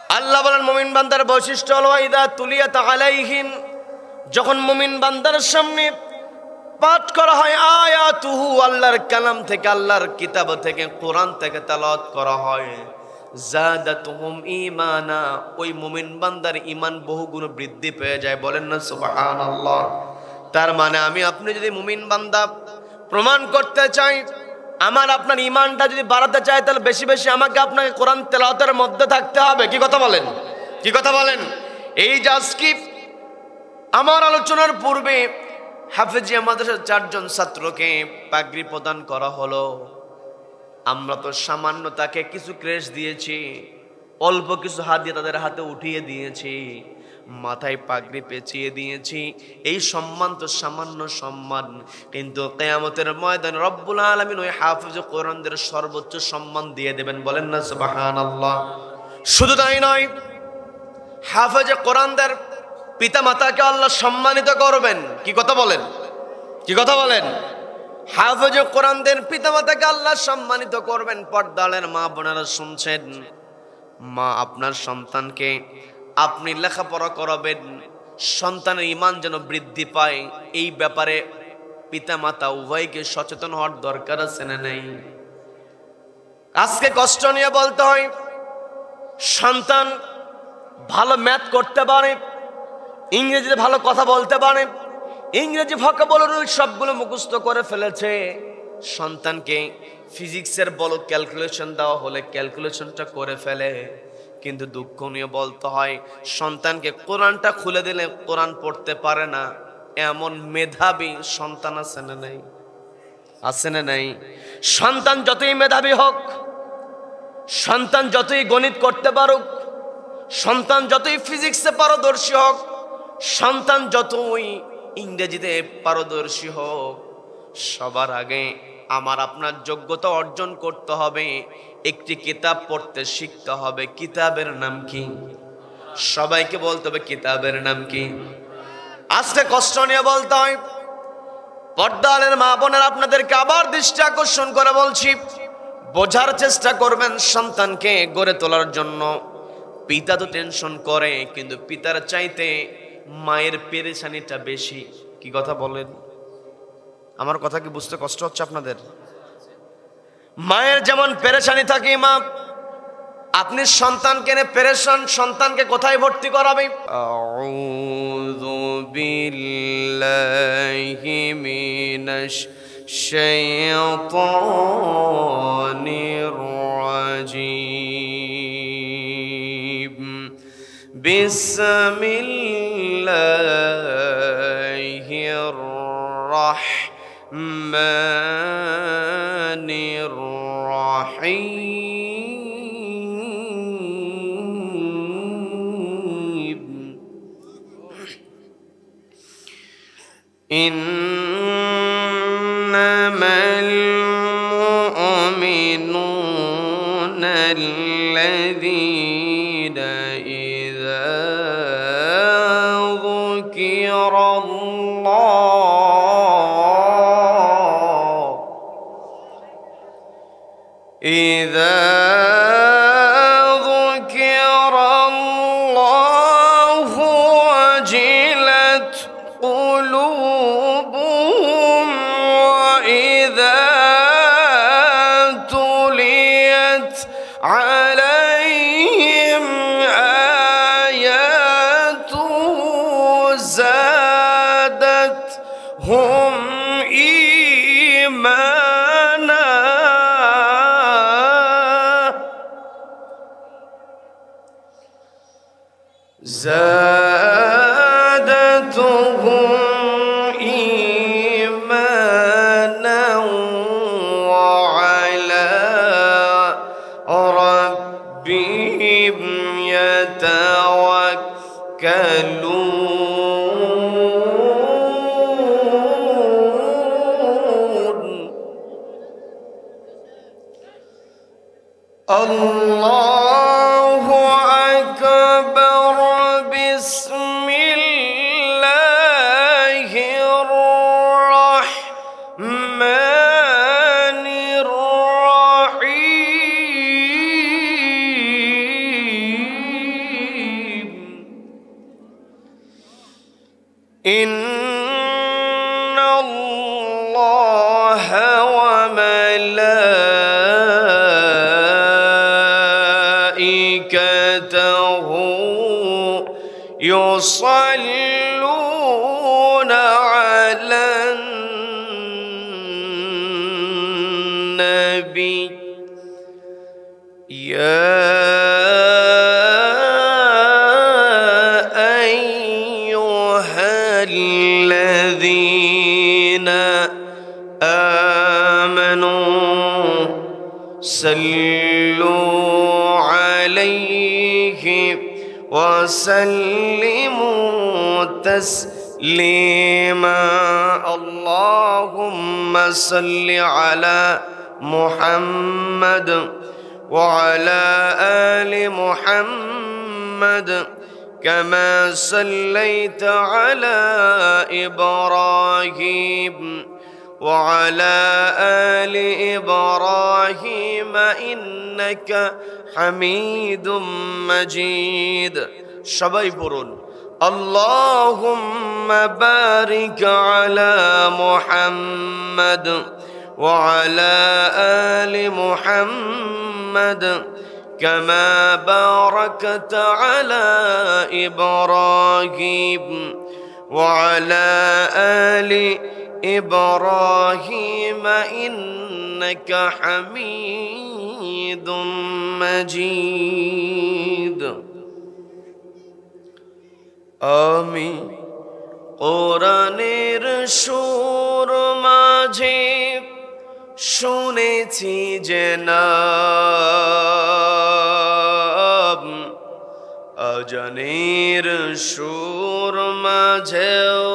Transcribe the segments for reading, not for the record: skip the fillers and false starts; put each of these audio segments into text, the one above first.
আল্লাহ বলেন মুমিন বান্দার বৈশিষ্ট্য হলো ইদা তুলিয়াত আলাইহিম, যখন মুমিন বান্দার সামনে পাঠ করা হয় আয়াতুহু, আল্লাহর কালাম থেকে, আল্লাহর কিতাব থেকে, কোরআন থেকে তেলাওয়াত করা হয়, জাদাতুহুম ঈমানা, ওই মুমিন বান্দার ঈমান বহুগুণ বৃদ্ধি পেয়ে যায়। বলেন না সুবহানাল্লাহ। তার মানে আমি আপনি যদি মুমিন বান্দা প্রমাণ করতে চাই, আমার আপনার ঈমানটা যদি বাড়াতে চাই, তাহলে বেশি বেশি আমাকে আপনাকে কোরআন তেলাওয়াতের মধ্যে থাকতে হবে। কি কথা বলেন? কি কথা বলেন? এই যে আজকে আমার আলোচনার পূর্বে হাফেজিয়া মাদ্রাসার 4 জন ছাত্রকে পাগড়ি প্রদান করা হলো। আমরা তো সামান্য তাকে কিছু ক্রেশ দিয়েছি, অল্প কিছু হাদিয়া তাদের হাতে উঠিয়ে দিয়েছি, মাথায় পাগড়ি পেঁচিয়ে দিয়েছি। এই সম্মান তো সামান্য সম্মান, কিন্তু কিয়ামতের ময়দানে রব্বুল আলামিন ওই হাফেজ কোরআনদের সর্বোচ্চ সম্মান দিয়ে দেবেন। বলেন না সুবহানাল্লাহ। শুধু তাই নয়, হাফেজ কোরআনদের পিতা মাতাকে আল্লাহ সম্মানিত করবেন। কি কথা বলেন? কি কথা বলেন? হাফেজ কোরআনদের পিতা মাতাকে আল্লাহ সম্মানিত করবেন। পর্দালের মা বোনেরা শুনছেন, মা আপনার সন্তানকে আপনি লেখাপড়া করাবেন, সন্তানের ঈমান যেন বৃদ্ধি পায়, এই ব্যাপারে পিতা মাতা উভয়কে সচেতন হওয়ার দরকার আছে না নেই? আজকে কষ্ট নিয়ে বলতে হয়, সন্তান ভালো ম্যাথ করতে পারে, ইংরেজিতে ভালো কথা বলতে পারে, ইংরেজি ভোকাবুলারি সবগুলো মুখস্থ করে ফেলেছে, সন্তানকে ফিজিক্সের বলো ক্যালকুলেশন দেওয়া হলে ক্যালকুলেশনটা করে ফেলে, কিন্তু দুঃখ নিয়ে বলতে হয় সন্তানকে কোরআনটা খুলে দিলে কোরআন পড়তে পারে না। এমন মেধাবী সন্তান আছে না নাই? আছে না নাই? সন্তান যতই মেধাবী হোক, সন্তান যতই গণিত করতে পারুক, সন্তান যতই ফিজিক্সে পারদর্শী হোক, সন্তান যতই ইংরেজিতে পারদর্শী হোক, সবার আগে আমার আপনার যোগ্যতা অর্জন করতে হবে, একটি কিতাব পড়তে শিখতে হবে। কিতাবের নাম কি? সবাইকে বলতে হবে কিতাবের নাম কি? আজকে কষ্ট নিয়ে বলতে হয়, পর্দালের মা বোনের আপনাদেরকে আবার দৃষ্টি আকর্ষণ করে বলছি, বোঝার চেষ্টা করবেন সন্তানকে গড়ে তোলার জন্য। পিতা তো টেনশন করে, কিন্তু পিতার চাইতে মায়ের পেরেশানিটা বেশি। কি কথা বলেন? আমার কথা কি বুঝতে কষ্ট হচ্ছে আপনাদের? মায়ের যেমন পেরেশানি থাকে, মা আপনি সন্তানকে নিয়ে পেরেশান, সন্তানকে কোথায় ভর্তি করাবে? আউযু বিল্লাহি মিনাশ শাইতানির রাজীম। বিসমিল্লাহির রাহমানির রাহিম। ইন্নামাল মুমিনুনা আল্লাযীনা ইযা ذكر الله وجلت قلوبهم وإذا تليت عليهم آياته زادتهم إيمانا وعلى ربهم يتوكلون. الله أكبر. بسم الله الرحمن الرحيم. ইন্নাল্লাহা ওয়া মালাইকাতাহু ইউসাল্লুনা আলান নবী ইয়া صلوا عليه وسلموا تسليما اللهم صل على محمد وعلى آل محمد كما صليت على إبراهيم وعلى آل إبراهيم إنك حميد مجيد সবাই পড়ুন اللهم بارك على محمد وعلى آل محمد كما باركت على إبراهيم وعلى آل إبراهيم إنك حميد مجيد آمين কোরআনের সুর মাঝে শুনেছি যে নাম আজানের সুর মাঝেও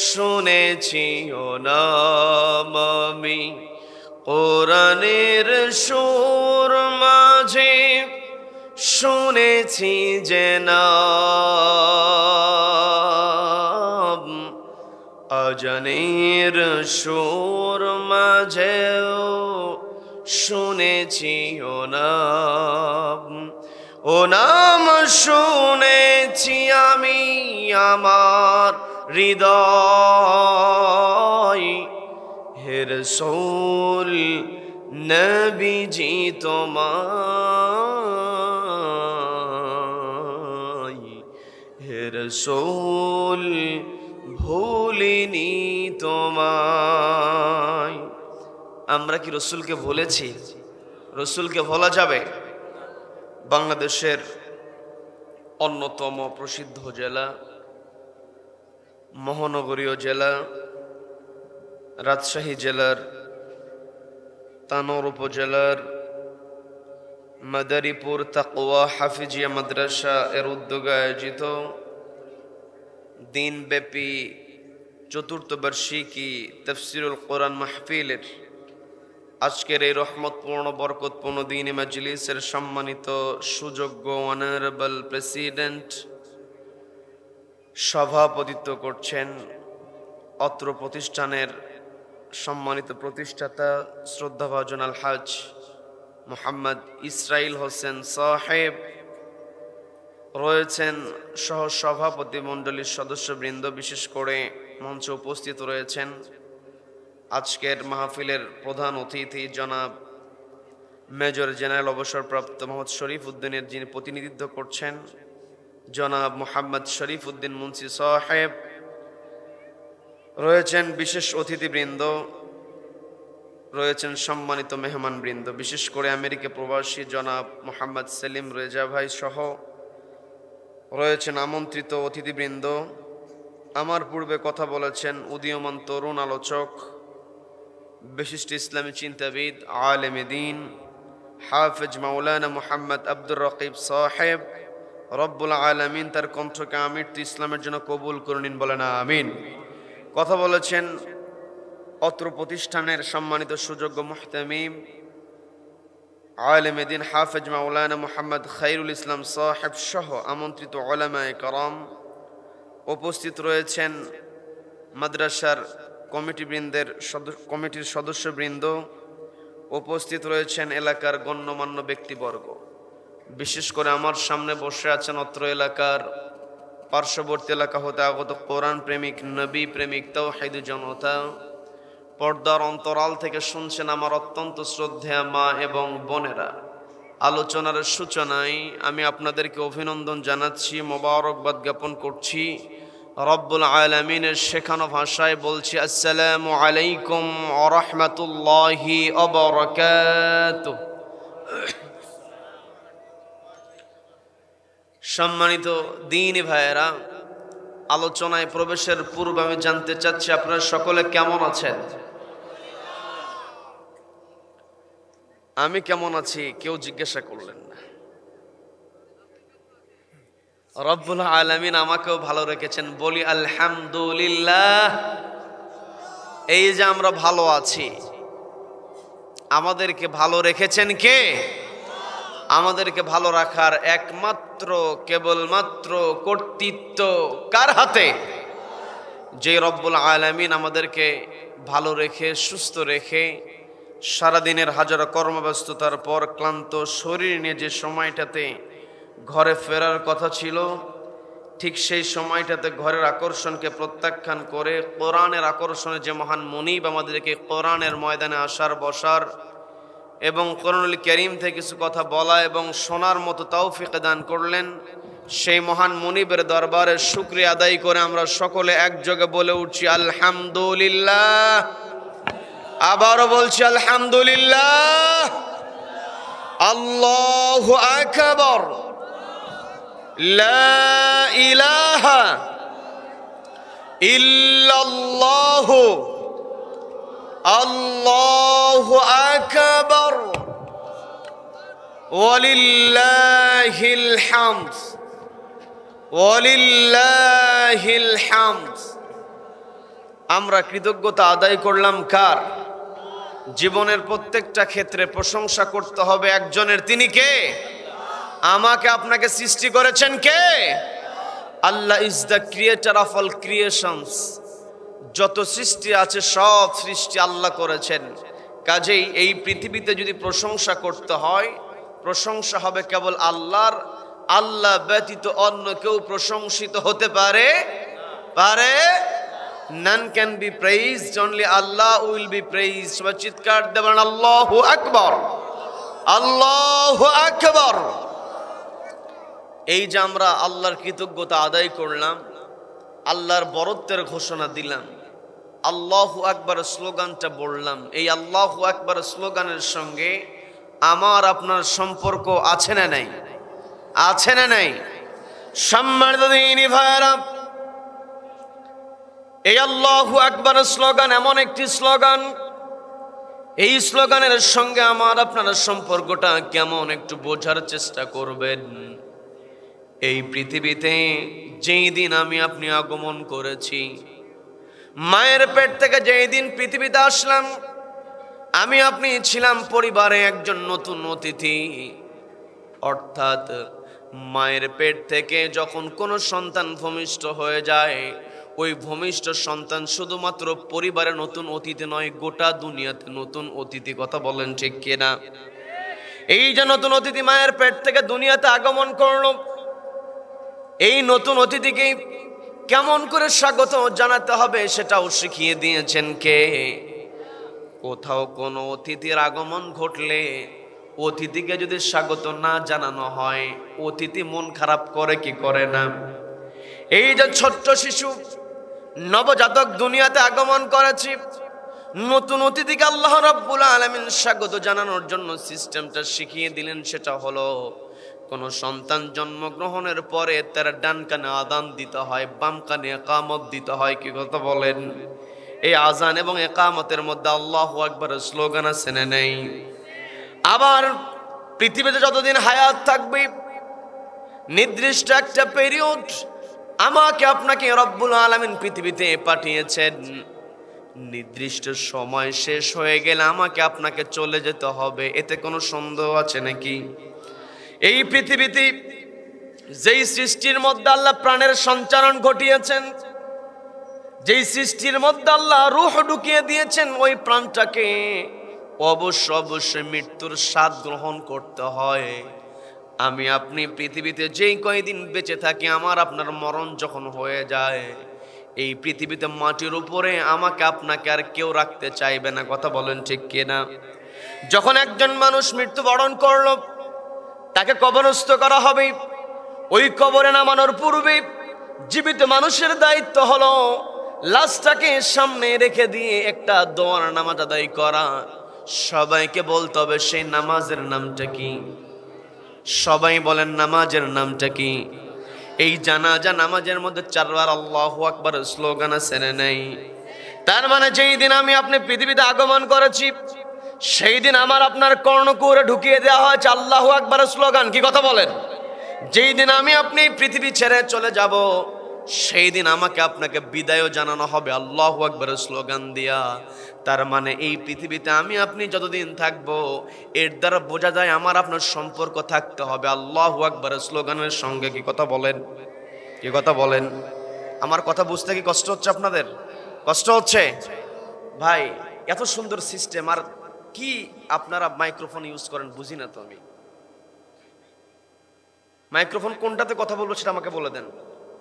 শুনেছি ও নাম আমি কোরআনের সুর মাঝে শুনেছি যে নাম আজানের সুর মাঝেও শুনেছি ও নাম শুনেছি আমি আমার হৃদয় হে রাসূল নবীজি তোমায় হে রাসূল ভুলিনি তোমায় আমরা কি রাসূলকে ভুলেছি রাসূলকে ভোলা যাবে বাংলাদেশের অন্যতম প্রসিদ্ধ জেলা মহানগরীয় জেলা রাজশাহী জেলার তানোর উপজেলার মাদারীপুর তাকওয়া হাফিজিয়া মাদ্রাসা এর উদ্যোগে আয়োজিত দিনব্যাপী চতুর্থ বার্ষিকী তাফসীরুল কোরআন মাহফিলের আজকের এই রহমতপূর্ণ বরকতপূর্ণ দ্বীনি মাজলিসের সম্মানিত সুযোগ্য অনারেবল প্রেসিডেন্ট সভাপতিত্ব করছেন অত্র প্রতিষ্ঠানের সম্মানিত প্রতিষ্ঠাতা শ্রদ্ধাভাজন আলহাজ মোহাম্মদ ইসরাইল হোসেন সাহেব রয়েছেন সহ সভাপতি মণ্ডলীর সদস্যবৃন্দ বিশেষ করে মঞ্চে উপস্থিত রয়েছেন আজকের মাহফিলের প্রধান অতিথি জনাব মেজর জেনারেল অবসরপ্রাপ্ত মোহাম্মদ শরীফ উদ্দিনের যিনি প্রতিনিধিত্ব করছেন জনাব মোহাম্মদ শরীফ উদ্দিন মুন্সি সাহেব রয়েছেন বিশেষ অতিথিবৃন্দ রয়েছেন সম্মানিত মেহমানবৃন্দ বিশেষ করে আমেরিকা প্রবাসী জনাব মোহাম্মদ সেলিম রেজা ভাই সহ রয়েছেন আমন্ত্রিত অতিথিবৃন্দ আমার পূর্বে কথা বলেছেন উদীয়মান তরুণ আলোচক বিশিষ্ট ইসলামী চিন্তাবিদ আলেম দ্বীন হাফেজ মাওলানা মোহাম্মদ আব্দুর রকিব সাহেব রব্বুল আলামিন তার কণ্ঠকে আমৃত্যু ইসলামের জন্য কবুল করে নিন বলেন আমিন কথা বলেছেন অত্র প্রতিষ্ঠানের সম্মানিত সুযোগ্য মুহতামিম আলেম দ্বীন হাফেজ মাওলানা মোহাম্মদ খায়রুল ইসলাম সাহেব সহ আমন্ত্রিত উলামায়ে কেরাম উপস্থিত রয়েছেন মাদ্রাসার কমিটির সদস্যবৃন্দ উপস্থিত রয়েছেন এলাকার গণ্যমান্য ব্যক্তিবর্গ বিশেষ করে আমার সামনে বসে আছেন অত্র এলাকার পার্শ্ববর্তী এলাকা হতে আগত কোরআন প্রেমিক, নবী প্রেমিক, তাওহীদ জনতা, পর্দার অন্তরাল থেকে শুনছেন আমার অত্যন্ত শ্রদ্ধেয় মা এবং বোনেরা, আলোচনার সূচনায় আমি আপনাদেরকে অভিনন্দন জানাচ্ছি, মোবারকবাদ জ্ঞাপন করছি। রব্বুল আলামিনের শেখানো ভাষায় বলছি, আসসালামু আলাইকুম ওয়া রাহমাতুল্লাহি ওয়া বারাকাতুহু। সম্মানিত দ্বীনি ভাইয়েরা, আলোচনায় প্রবেশের পূর্বে আমি জানতে চাচ্ছি আপনারা সকলে কেমন আছেন? আমি কেমন আছি কেউ জিজ্ঞাসা করলেন না। রব্বুল আলামিন আমাকেও ভালো রেখেছেন, বলি আলহামদুলিল্লাহ। এই যে আমরা ভালো আছি, আমাদেরকে ভালো রেখেছেন কে? আমাদেরকে ভালো রাখার একমাত্র কেবলমাত্র কর্তৃত্ব কার হাতে? যে রব্বুল আলামিন আমাদেরকে ভালো রেখে সুস্থ রেখে সারাদিনের হাজারো কর্মব্যস্ততার পর ক্লান্ত শরীর নিয়ে যে সময়টাতে ঘরে ফেরার কথা ছিল, ঠিক সেই সময়টাতে ঘরের আকর্ষণকে প্রত্যাখ্যান করে কোরআনের আকর্ষণে যে মহান মুনিব আমাদেরকে কোরআনের ময়দানে আসার বসার এবং কোরআনুল কারীম থেকে কিছু কথা বলা এবং শোনার মতো তৌফিক দান করলেন, সেই মহান মুনিবের দরবারে শুকরিয়া আদায় করে আমরা সকলে একযোগে বলে উঠছি আলহামদুলিল্লাহ। আবারও বলছি আলহামদুলিল্লাহ। আল্লাহু আকবার। লা ইলাহা ইল্লাল্লাহু আল্লাহু আকবার ওয়ালিল্লাহিল হামদ ওয়ালিল্লাহিল হামদ। আমরা কৃতজ্ঞতা আদায় করলাম কার? জীবনের প্রত্যেকটা ক্ষেত্রে প্রশংসা করতে হবে একজনের, তিনি কে? আমাকে আপনাকে সৃষ্টি করেছেন কে? Allah is the creator of all creations. যত সৃষ্টি আছে সব সৃষ্টি আল্লাহ করেছেন। কাজেই এই পৃথিবীতে যদি প্রশংসা করতে হয়, প্রশংসা হবে কেবল আল্লাহর। আল্লাহ ব্যতীত অন্য কেউ প্রশংসিত হতে পারে? None can be praised, only Allah will be praised. সবাই চিৎকার দেবেন আল্লাহু আকবার, আল্লাহু আকবার। এই যে আমরা আল্লাহর কৃতজ্ঞতা আদায় করলাম, আল্লাহর বরত্বের ঘোষণা দিলাম, আল্লাহু আকবার স্লোগানটা বললাম, এই আল্লাহু আকবার স্লোগানের সঙ্গে আমার আপনার সম্পর্ক আছে না নাই? আছে না নাই? সম্মানিত দ্বীনি ভাইয়েরা, এই আল্লাহু আকবার স্লোগান এমন একটি স্লোগান, এই স্লোগানের সঙ্গে আমার আপনার সম্পর্কটা কেমন একটু বোঝার চেষ্টা করবেন। এই পৃথিবীতে যেই দিন আমি আপনি আগমন করেছি, মায়ের পেট থেকে যেই দিন পৃথিবীতে আসলাম, আমি আপনি ছিলাম পরিবারে একজন নতুন অতিথি। অর্থাৎ মায়ের পেট থেকে যখন কোনো সন্তান ভূমিষ্ঠ হয়ে যায়, ওই ভূমিষ্ঠ সন্তান শুধুমাত্র পরিবারে নতুন অতিথি নয়, গোটা দুনিয়াতে নতুন অতিথি। কথা বলেন ঠিক কিনা? এই যে নতুন অতিথি মায়ের পেট থেকে দুনিয়াতে আগমন করলো, এই নতুন অতিথিকে কেমন করে স্বাগত জানাতে হবে সেটাও শিখিয়ে দিয়েছেন কে? কোথাও কোনো অতিথির আগমন ঘটলে অতিথিকে যদি স্বাগত না জানানো হয়, অতিথি মন খারাপ করে কি করে না? এই যে ছোট্ট শিশু নবজাতক দুনিয়াতে আগমন করেছি, নতুন অতিথিকে আল্লাহ রাব্বুল আলামিন স্বাগত জানানোর জন্য সিস্টেমটা শিখিয়ে দিলেন। সেটা হলো, কোন সন্তান জন্মগ্রহণের পরে তার ডান কানে আযান দিতে হয়, বাম কানে ইকামত দিতে হয়। কি কথা বলেন? এই আযান এবং ইকামতের মধ্যে আল্লাহু আকবার স্লোগান আছে না নেই? আবার পৃথিবীতে যতদিন হায়াত থাকবে, নির্দিষ্ট একটা পিরিয়ড আমাকে আপনাকে রব্বুল আলামিন পৃথিবীতে পাঠিয়েছেন। নির্দিষ্ট সময় শেষ হয়ে গেলে আমাকে আপনাকে চলে যেতে হবে, এতে কোনো সন্দেহ আছে নাকি? এই পৃথিবীতে যেই সৃষ্টির মধ্যে আল্লাহ প্রাণের সঞ্চারণ ঘটিয়েছেন, যেই সৃষ্টির মধ্যে আল্লাহ রূহ ঢুকিয়ে দিয়েছেন, ওই প্রাণটাকে অবশ্যই মৃত্যুর স্বাদ গ্রহণ করতে হয়। আমি আপনি পৃথিবীতে যেই কয়দিন বেঁচে থাকি, আমার আপনার মরণ যখন হয়ে যায়, এই পৃথিবীতে মাটির উপরে আমাকে আপনাকে আর কেউ রাখতে চাইবে না। কথা বলেন ঠিক কিনা? যখন একজন মানুষ মৃত্যুবরণ করলো, তাকে কবরস্থ করা হবে। ওই কবরে নামানোর পূর্বে জীবিত মানুষের দায়িত্ব হলো লাশটাকে সামনে রেখে দিয়ে একটা দোয়ার নামাজ আদায় করা। সবাইকে বলতে হবে সেই নামাজের নামটা কি? সবাই বলেন নামাজের নামটা কি? এই জানাজা নামাজের মধ্যে 4 বার আল্লাহু আকবার স্লোগান আছে না নাই? তার মানে যেই দিন আমি আপনি পৃথিবীতে আগমন করেছি, সেই দিন আমার আপনার কর্ণকুহরে ঢুকিয়ে দেওয়া হয়েছে আল্লাহু আকবার স্লোগান। কি কথা বলেন? যেই দিন আমি আপনি পৃথিবী ছেড়ে চলে যাব, সেই দিন আমাকে আপনাকে বিদায়ও জানানো হবে আল্লাহু আকবার স্লোগান দিয়া। তার মানে এই পৃথিবীতে আমি আপনি যতদিন থাকবো, এর দ্বারা বোঝা যায় আমার আপনার সম্পর্ক থাকতে হবে আল্লাহু আকবার স্লোগানের সঙ্গে। কি কথা বলেন? কি কথা বলেন? আমার কথা বুঝতে কি কষ্ট হচ্ছে আপনাদের? কষ্ট হচ্ছে? ভাই এত সুন্দর সিস্টেম, আর কি আপনারা মাইক্রোফোন ইউজ করেন বুঝি না তো আমি। মাইক্রোফোন কোনটাতে কথা বলবো সেটা আমাকে বলে দেন,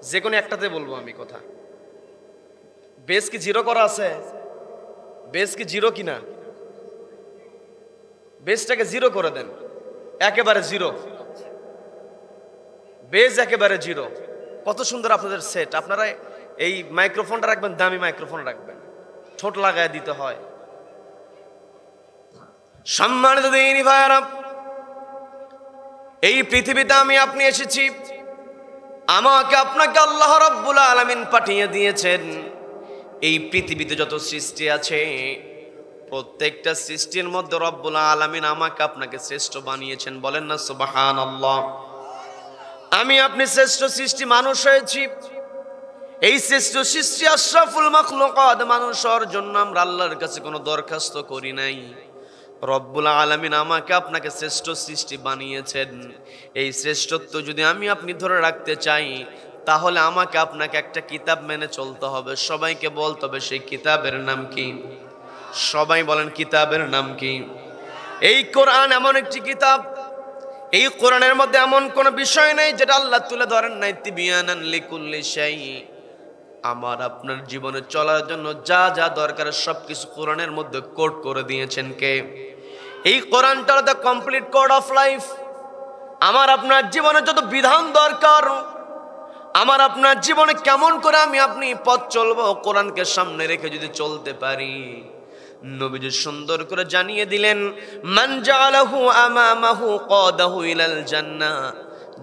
যে কোনো একটাতে বলবো আমি কথা। বেস কি জিরো করা আছে? বেস কি জিরো কিনা? বেসটাকে জিরো করে দেন, একেবারে জিরো। বেস একেবারে জিরো। কত সুন্দর আপনাদের সেট। আপনারা এই মাইক্রোফোনটা রাখবেন, দামি মাইক্রোফোন রাখবেন, ঠোঁট লাগায় দিতে হয়। সম্মানিত দিনী ভাইরা, এই পৃথিবীতে আমি আপনি এসেছি, আমাকে আপনাকে আল্লাহ রাব্বুল আলামিন পাঠিয়ে দিয়েছেন। এই পৃথিবীতে যত সৃষ্টি আছে, প্রত্যেকটা সৃষ্টির মধ্যে রব্বুল আলামিন আমাকে আপনাকে শ্রেষ্ঠ বানিয়েছেন। বলেন না সুবহানাল্লাহ। আমি আপনি শ্রেষ্ঠ সৃষ্টি মানুষ হয়েছি। এই শ্রেষ্ঠ সৃষ্টি আশরাফুল মাখলুকাত মানুষ হওয়ার জন্য আমরা আল্লাহর কাছে কোনো দরখাস্ত করি নাই। রব্বুল আলামিন আমাকে আপনাকে শ্রেষ্ঠ সৃষ্টি বানিয়েছেন। এই শ্রেষ্ঠত্ব যদি আমি আপনি ধরে রাখতে চাই, তাহলে আমাকে আপনাকে একটা কিতাব মেনে চলতে হবে। সবাইকে বলতে হবে সেই কিতাবের নাম কি? সবাই বলেন কিতাবের নাম কি? এই কোরআন এমন একটি কিতাব, এই কোরআনের মধ্যে এমন কোন বিষয় নেই যেটা আল্লাহ তুলে ধরেন নাই। তিবিয়ানান লিকুল্লি শাই। আমার আপনার জীবনে চলার জন্য যা যা দরকার সবকিছু কোরআনের মধ্যে কোড করে দিয়েছেন কে? এই কোরআনটা the complete code of life. আমার আপনার জীবনে যত বিধান দরকার, আমার আপনার জীবনে কেমন করে আমি আপনি পথ চলবো, কোরআনকে সামনে রেখে যদি চলতে পারি, নবীজি সুন্দর করে জানিয়ে দিলেন, মান জাআলাহু আমামাহু কাদাহু ইলাল জান্নাহ।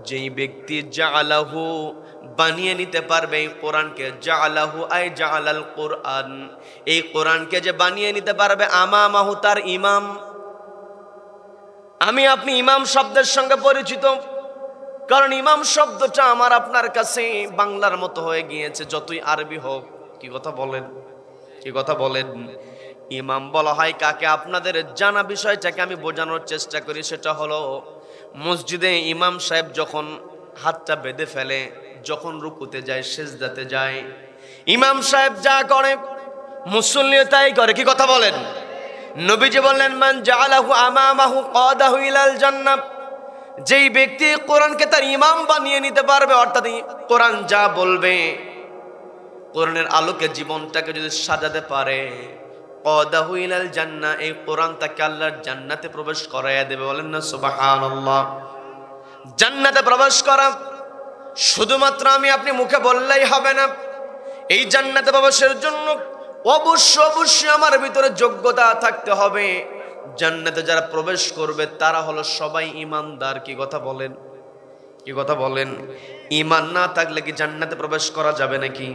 যেই ব্যক্তি জাআলাহু বানিয়ে নিতে পারবে এই কোরআনকে, জাআলাহু আই জাআলাল কোরআন, এই কোরআনকে যে বানিয়ে নিতে পারবে, আমামাহু তার ইমাম। আমি আপনি ইমাম শব্দের সঙ্গে পরিচিত, কারণ ইমাম শব্দটা আমার আপনার কাছে বাংলার মতো হয়ে গিয়েছে, যতই আরবি হোক। কি কথা বলেন? কি কথা বলেন? ইমাম বলা হয় কাকে? আপনাদের জানা বিষয়টাকে আমি বোঝানোর চেষ্টা করি। সেটা হলো, মসজিদে ইমাম সাহেব যখন হাতটা বেঁধে ফেলে, যখন রুকুতে যায়, সিজদাতে যায়, ইমাম সাহেব যা করে মুসল্লিও তাই করে। কি কথা বলেন? নবীজি বললেন, মান জাআলাহু আমামাহু কাদাহু ইলাল জান্নাহ। যেই ব্যক্তি কোরআনকে তার ইমাম বানিয়ে নিতে পারবে, অর্থাৎ কোরআন যা বলবে, কোরআনের আলোকে জীবনটাকে যদি সাজাতে পারে, কাদাহু ইলাল জান্নাহ, এই কোরআন তাকে আল্লাহর জান্নাতে প্রবেশ করাইয়া দেবে। বলেন না সুবহানাল্লাহ। জান্নাতে প্রবেশ করা শুধুমাত্র আমি আপনি মুখে বললেই হবে না। এই জান্নাতে প্রবেশের জন্য অবশ্যই আমার ভিতরে যোগ্যতা থাকতে হবে। জান্নাতে যারা প্রবেশ করবে তারা হলো সবাই ঈমানদার। কি কথা বলেন? কি কথা বলেন? ঈমান না থাকলে কি জান্নাতে প্রবেশ করা যাবে নাকি?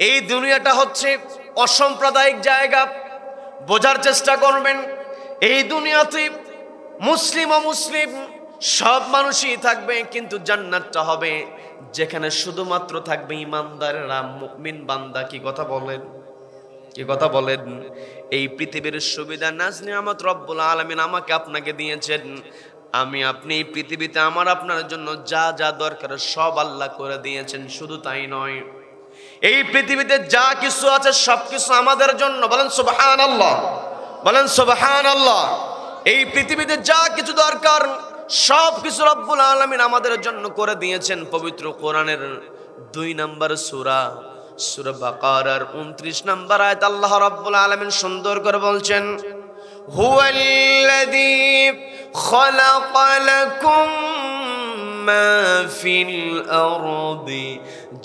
এই দুনিয়াটা হচ্ছে অসাম্প্রদায়িক জায়গা। বোঝার চেষ্টা করবেন, এই দুনিয়াতে মুসলিম অমুসলিম সব মানুষই থাকবে, কিন্তু জান্নাতটা হবে যেখানে শুধুমাত্র থাকবে ঈমানদারেরা, মুমিন বান্দা। কি কথা বলেন? কি কথা বলেন? এই পৃথিবীর সুবিধা নাজ নিয়ামত রব্বুল আলামিন আমাকে আপনাকে দিয়েছেন। আমি আপনি এই পৃথিবীতে আমার আপনার জন্য যা যা দরকার সব আল্লাহ করে দিয়েছেন। শুধু তাই নয়, এই পৃথিবীতে যা কিছু আছে সবকিছু আমাদের জন্য। বলেন সুবহানাল্লাহ, বলেন সুবহানাল্লাহ। এই পৃথিবীতে যা কিছু দরকার সব কিছু রব্বুল আলামিন আমাদের জন্য করে দিয়েছেন। পবিত্র কোরআনের 2 নম্বর সূরা সূরা বাকারার 29 নম্বর আয়াত আল্লাহ রাব্বুল আলামিন সুন্দর করে বলছেন, হুয়াল্লাযী খালাকা লাকুম মা ফিল আরদি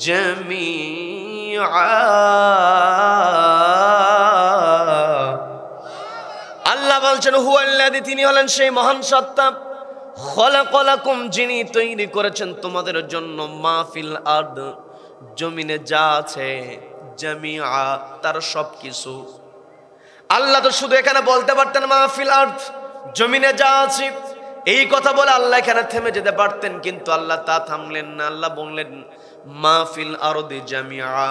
জামিআ। আল্লাহ বলছেন হুয়াল্লাযী, তিনি হলেন সেই মহান সত্তা, খালাকা লাকুম, যিনি তৈরি করেছেন তোমাদের জন্য, মা ফিল আরদ, জমিনে যা আছে, জামিআ, তার সব কিছু। আল্লাহ তো শুধু এখানে বলতে পারতেন মাহফিল আরদ, জমিনে যা আছে, এই কথা বলে আল্লাহ এখানে থেমে যেতে পারতেন, কিন্তু আল্লাহ তা থামলেন না। আল্লাহ বললেন মাহফিল আরদি জামিআ,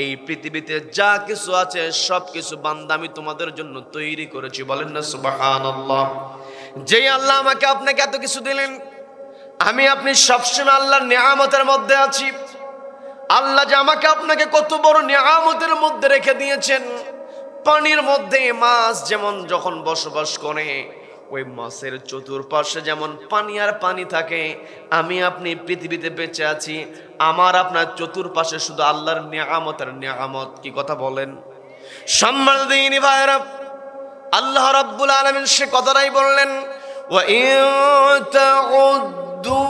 এই পৃথিবীতে যা কিছু আছে সব কিছু বান্দা আমি তোমাদের জন্য তৈরি করেছি। বলেন না সুবহানাল্লাহ। যেই আল্লাহ আমাকে আপনাকে এত কিছু দিলেন, আমি আপনি সবসময় আল্লাহর নিয়ামতের মধ্যে আছি। আল্লাহ যে আমাকে আপনাকে কত বড় নিয়ামতের মধ্যে রেখে দিয়েছেন। পানির মধ্যে মাছ যেমন যখন বসবাস করে, ওই মাছের চতুর্পাশে যেমন পানি আর পানি থাকে, আমি আপনি পৃথিবীতে বেঁচে আছি, আমার আপনার চতুর্পাশে শুধু আল্লাহর নিয়ামতের নিয়ামত। কি কথা বলেন সম্মানিত দিনী ভাইরা, আল্লাহ রাব্বুল আলামিন সে কথাটাই বললেন, ওয়া ইন তাউদ্দু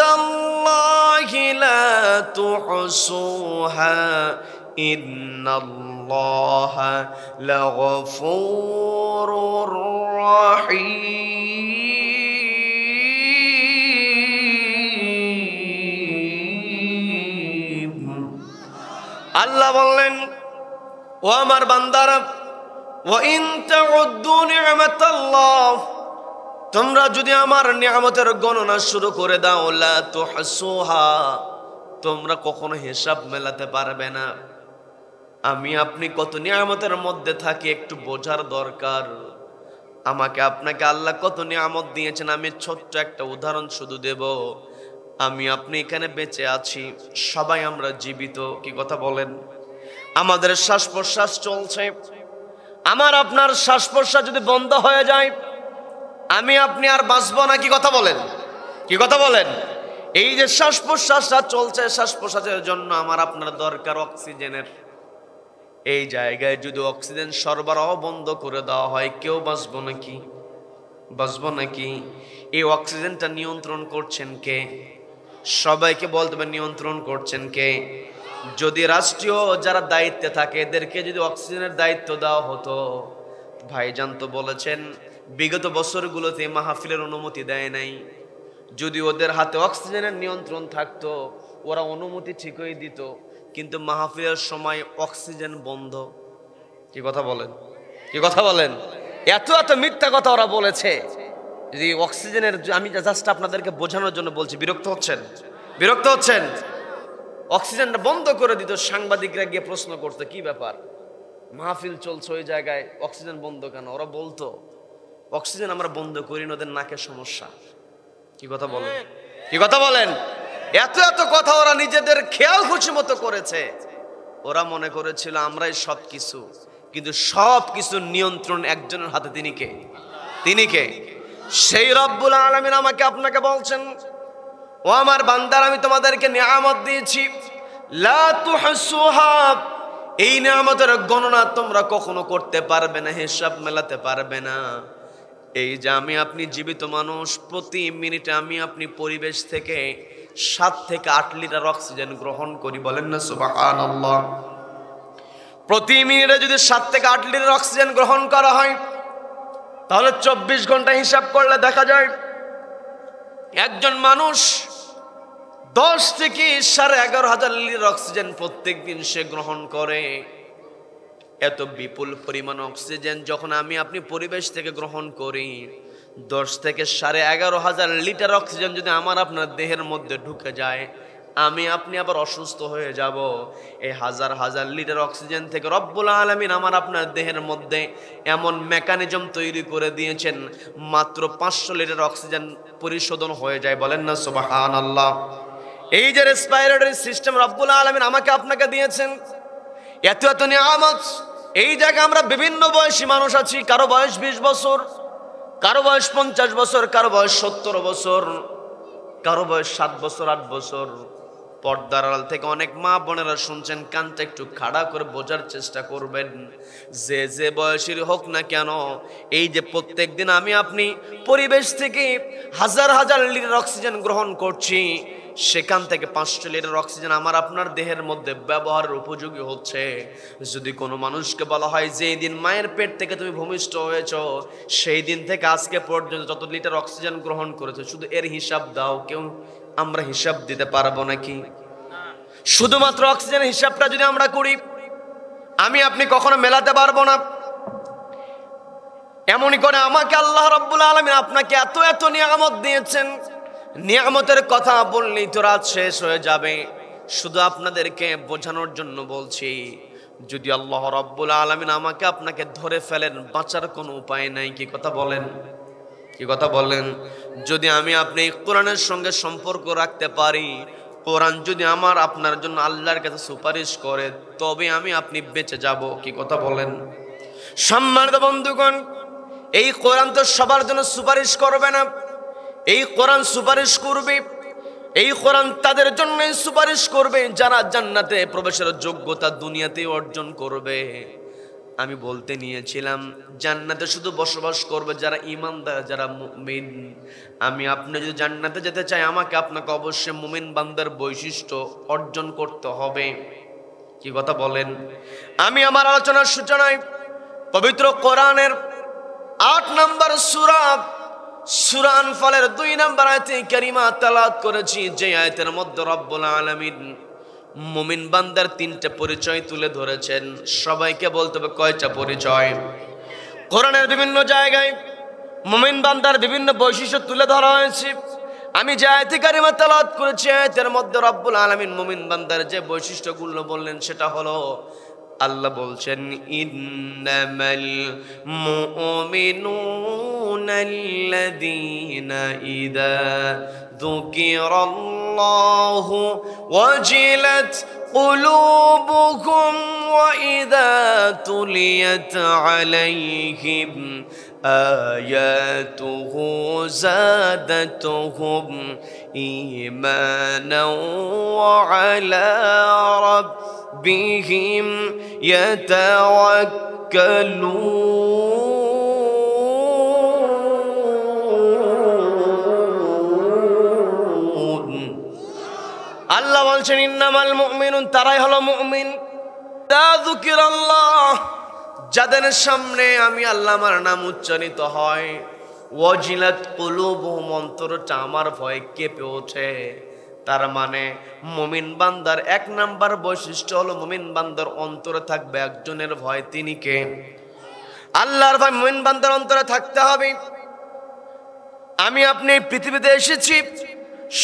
নি'মাতাল্লাহি লা তুহসুহা ইন্নাল্লাহা লাগফুরুর রাহিম। আল্লাহ বললেন, ও আমার বান্দারা, ওয়া ইন তাউদ্দু নি'মাতাল্লাহ, তোমরা যদি আমার নিয়ামতের গণনা শুরু করে দাও, লা তুহসুহা, তোমরা কখনো হিসাব মেলাতে পারবে না। আমি আপনি কত নিয়ামতের মধ্যে থাকি একটু বোঝার দরকার। আমাকে আপনাকে আল্লাহ কত নিয়ামত দিয়েছেন, আমি ছোট্ট একটা উদাহরণ শুধু দেব। আমি আপনি এখানে বেঁচে আছি, সবাই আমরা জীবিত। কি কথা বলেন? আমাদের শ্বাস প্রশ্বাস চলছে। আমার আপনার শ্বাস প্রশ্বাস যদি বন্ধ হয়ে যায়, আমি আপনি আর বাঁচবো না। কি কথা বলেন? কি কথা বলেন? এই যে শ্বাস প্রশ্বাসটা চলছে, শ্বাস প্রশ্বাসের জন্য আমার আপনার দরকার অক্সিজেনের। এই জায়গায় যদি অক্সিজেন সরবরাহ বন্ধ করে দেওয়া হয়, কেউ বাঁচবো নাকি? বাঁচবো নাকি? এই অক্সিজেনটা নিয়ন্ত্রণ করছেন কে? সবাইকে বলতে হবে নিয়ন্ত্রণ করছেন কে? যদি রাষ্ট্রীয় যারা দায়িত্বে থাকে এদেরকে যদি অক্সিজেনের দায়িত্ব দেওয়া হতো, ভাইজান তো বলেছেন বিগত বছরগুলোতে মাহফিলের অনুমতি দেয় নাই। যদি ওদের হাতে অক্সিজেনের নিয়ন্ত্রণ থাকতো, ওরা অনুমতি ঠিকই দিত, কিন্তু মাহফিলের সময় অক্সিজেন বন্ধ। কি কথা বলেন? কি কথা বলেন? এত এত মিথ্যা কথা ওরা বলেছে। যদি অক্সিজেনের, আমি জাস্ট আপনাদেরকে বোঝানোর জন্য বলছি, বিরক্ত হচ্ছেন? বিরক্ত হচ্ছেন? অক্সিজেনটা বন্ধ করে দিত, সাংবাদিকরা গিয়ে প্রশ্ন করতো কি ব্যাপার, মাহফিল চলছে ওই জায়গায় অক্সিজেন বন্ধ কেন? ওরা বলতো অক্সিজেন আমরা বন্ধ করি না, ওদের নাকের সমস্যা। কি কথা বলেন? কি কথা বলেন? এত এত কথা ওরা নিজেদের খেয়াল খুশি মতো করেছে। ওরা মনে করেছিল আমরাই সব কিছু, কিন্তু সব কিছু নিয়ন্ত্রণ একজনের হাতে। তিনি কে? তিনি কে? সেই রব্বুল আলামিন আমাকে আপনাকে বলছেন, ও আমার বান্দার, আমি তোমাদেরকে নিয়ামত দিয়েছি, লা তুহসুহা, এই নিয়ামতের গণনা তোমরা কখনো করতে পারবে না, হিসাব মেলাতে পারবে না। এই যে আমি আপনি জীবিত মানুষ, প্রতি মিনিটে আমি আপনি পরিবেশ থেকে 7 থেকে 8 লিটার অক্সিজেন গ্রহণ করি। বলেন না সুবহানাল্লাহ। প্রতি মিনিটে যদি 7 থেকে 8 লিটার অক্সিজেন গ্রহণ করা হয়, তাহলে 24 ঘন্টা হিসাব করলে দেখা যায় একজন মানুষ 10 থেকে 11,500 লিটার অক্সিজেন প্রত্যেক দিন সে গ্রহণ করে। এত বিপুল পরিমাণ অক্সিজেন যখন আমি আপনি পরিবেশ থেকে গ্রহণ করি, 10 থেকে 11,500 লিটার অক্সিজেন যদি আমার আপনার দেহের মধ্যে ঢুকে যায়, আমি আপনি আবার অসুস্থ হয়ে যাব। এই হাজার হাজার লিটার অক্সিজেন থেকে রব্বুল আলামিন আমার আপনার দেহের মধ্যে এমন মেকানিজম তৈরি করে দিয়েছেন, মাত্র 500 লিটার অক্সিজেন পরিশোধন হয়ে যায়। বলেন না সুবহানাল্লাহ। এই যে রেসপিরেটরি সিস্টেম রব্বুল আলামিন আমাকে আপনাকে দিয়েছেন, এত এত নিয়ামত, এই জায়গায় আমরা বিভিন্ন বয়সী মানুষ আছি, কারো বয়স 20 বছর, কারো বয়স 50 বছর, কারো বয়স 70 বছর, কারো বয়স 7 বছর 8 বছর। পর্দার আড়াল থেকে অনেক মা বোনেরা শুনছেন, কানটা একটু খাড়া করে বোঝার চেষ্টা করবেন। যে যে বয়সের হোক না কেন, এই যে প্রত্যেক দিন আমি আপনি পরিবেশ থেকে হাজার হাজার লিটার অক্সিজেন গ্রহণ করছি, সেখান থেকে 500 লিটার অক্সিজেন আমার আপনার দেহের মধ্যে ব্যবহারের উপযোগী হচ্ছে। যদি কোনো মানুষকে বলা হয় যে এই দিন মায়ের পেট থেকে তুমি ভূমিষ্ঠ হয়েছ, সেই দিন থেকে আজকে পর্যন্ত যত লিটার অক্সিজেন গ্রহণ করেছো, শুধু এর হিসাব দাও, কেউ আমরা হিসাব দিতে পারবো নাকি? শুধুমাত্র অক্সিজেনের হিসাবটা যদি আমরা করি, আমি আপনি কখনো মেলাতে পারবো না। এমনই করে আমাকে আল্লাহ রাব্বুল আলামিন আপনাকে এত এত নিয়ামত দিয়েছেন, নিয়ামতের কথা বললেই তো রাত শেষ হয়ে যাবে। শুধু আপনাদেরকে বোঝানোর জন্য বলছি, যদি আল্লাহ রাব্বুল আলামিন আমাকে আপনাকে ধরে ফেলেন, বাঁচার কোনো উপায় নাই। কি কথা বলেন? কি কথা বলেন? যদি আমি আপনি কোরআনের সঙ্গে সম্পর্ক রাখতে পারি, কোরআন যদি আমার আপনার জন্য আল্লাহর কাছে সুপারিশ করে, তবে আমি আপনি বেঁচে যাব। কি কথা বলেন? সম্মানিত বন্ধুগণ, এই কোরআন তো সবার জন্য সুপারিশ করবে না। এই কোরআন সুপারিশ করবে, এই কোরআন তাদের জন্যই সুপারিশ করবে যারা জান্নাতে প্রবেশের যোগ্যতা দুনিয়াতে অর্জন করবে। আমি বলতে নিয়েছিলাম, জান্নাতে শুধু বসবাস করবে যারা ঈমানদার, যারা মুমিন। আমি আপনি যদি জান্নাতে যেতে চাই, আমাকে আপনাকে অবশ্যই মুমিন বান্দার বৈশিষ্ট্য অর্জন করতে হবে। কি কথা বলেন? আমি আমার আলোচনার সূচনায় পবিত্র কোরআনের 8 নম্বর সূরা সূরা আনফালের 2 নম্বর আয়াতে কারিমা তেলাওয়াত করেছি, যে আয়াতের মধ্যে রব্বুল আলামিন মুমিন বান্দার 3টে পরিচয় তুলে ধরেছেন। সবাইকে বলতে হবে কয়টা পরিচয়? কোরআনের বিভিন্ন জায়গায় মুমিন বান্দার বিভিন্ন বৈশিষ্ট্য তুলে ধরা হয়েছে। আমি যে আয়াতে কারিমা তেলাওয়াত করেছি, আয়াতের মধ্যে রব্বুল আলামিন মুমিন বান্দার যে বৈশিষ্ট্যগুলো বললেন, সেটা হলো, আল্লাহ বলছেন, ইন্নামাল মুমিনুনাল্লাযীনা ইযা যুকিরাল্লাহু ওয়াজিলাত কুলুবুহুম ওয়া ইযা তুলিয়াত আলাইহিম আয়াতুহু যাদাতুহুম ঈমানান ওয়া আলা রাব্বিহিম ইয়াতাওয়াক্কালুন। আল্লাহ বলছেন, ইন্নামাল মুমিনুন, তারাই হলো মুমিন, যা যুকিরাল্লাহ, যাদের সামনে আমি আল্লাহ আমার নাম উচ্চারিত হয়, ওয়াজিলাত কুলুবুহুম, অন্তরটা আমার ভয়ে কেঁপে ওঠে। তার মানে মুমিন বান্দার 1 নাম্বার বৈশিষ্ট্য হলো, মুমিন বান্দার অন্তরে থাকবে একজনের ভয়। তিনি কে? আল্লাহর ভয় মুমিন বান্দার অন্তরে থাকতে হবে। আমি আপনি পৃথিবীতে এসেছি,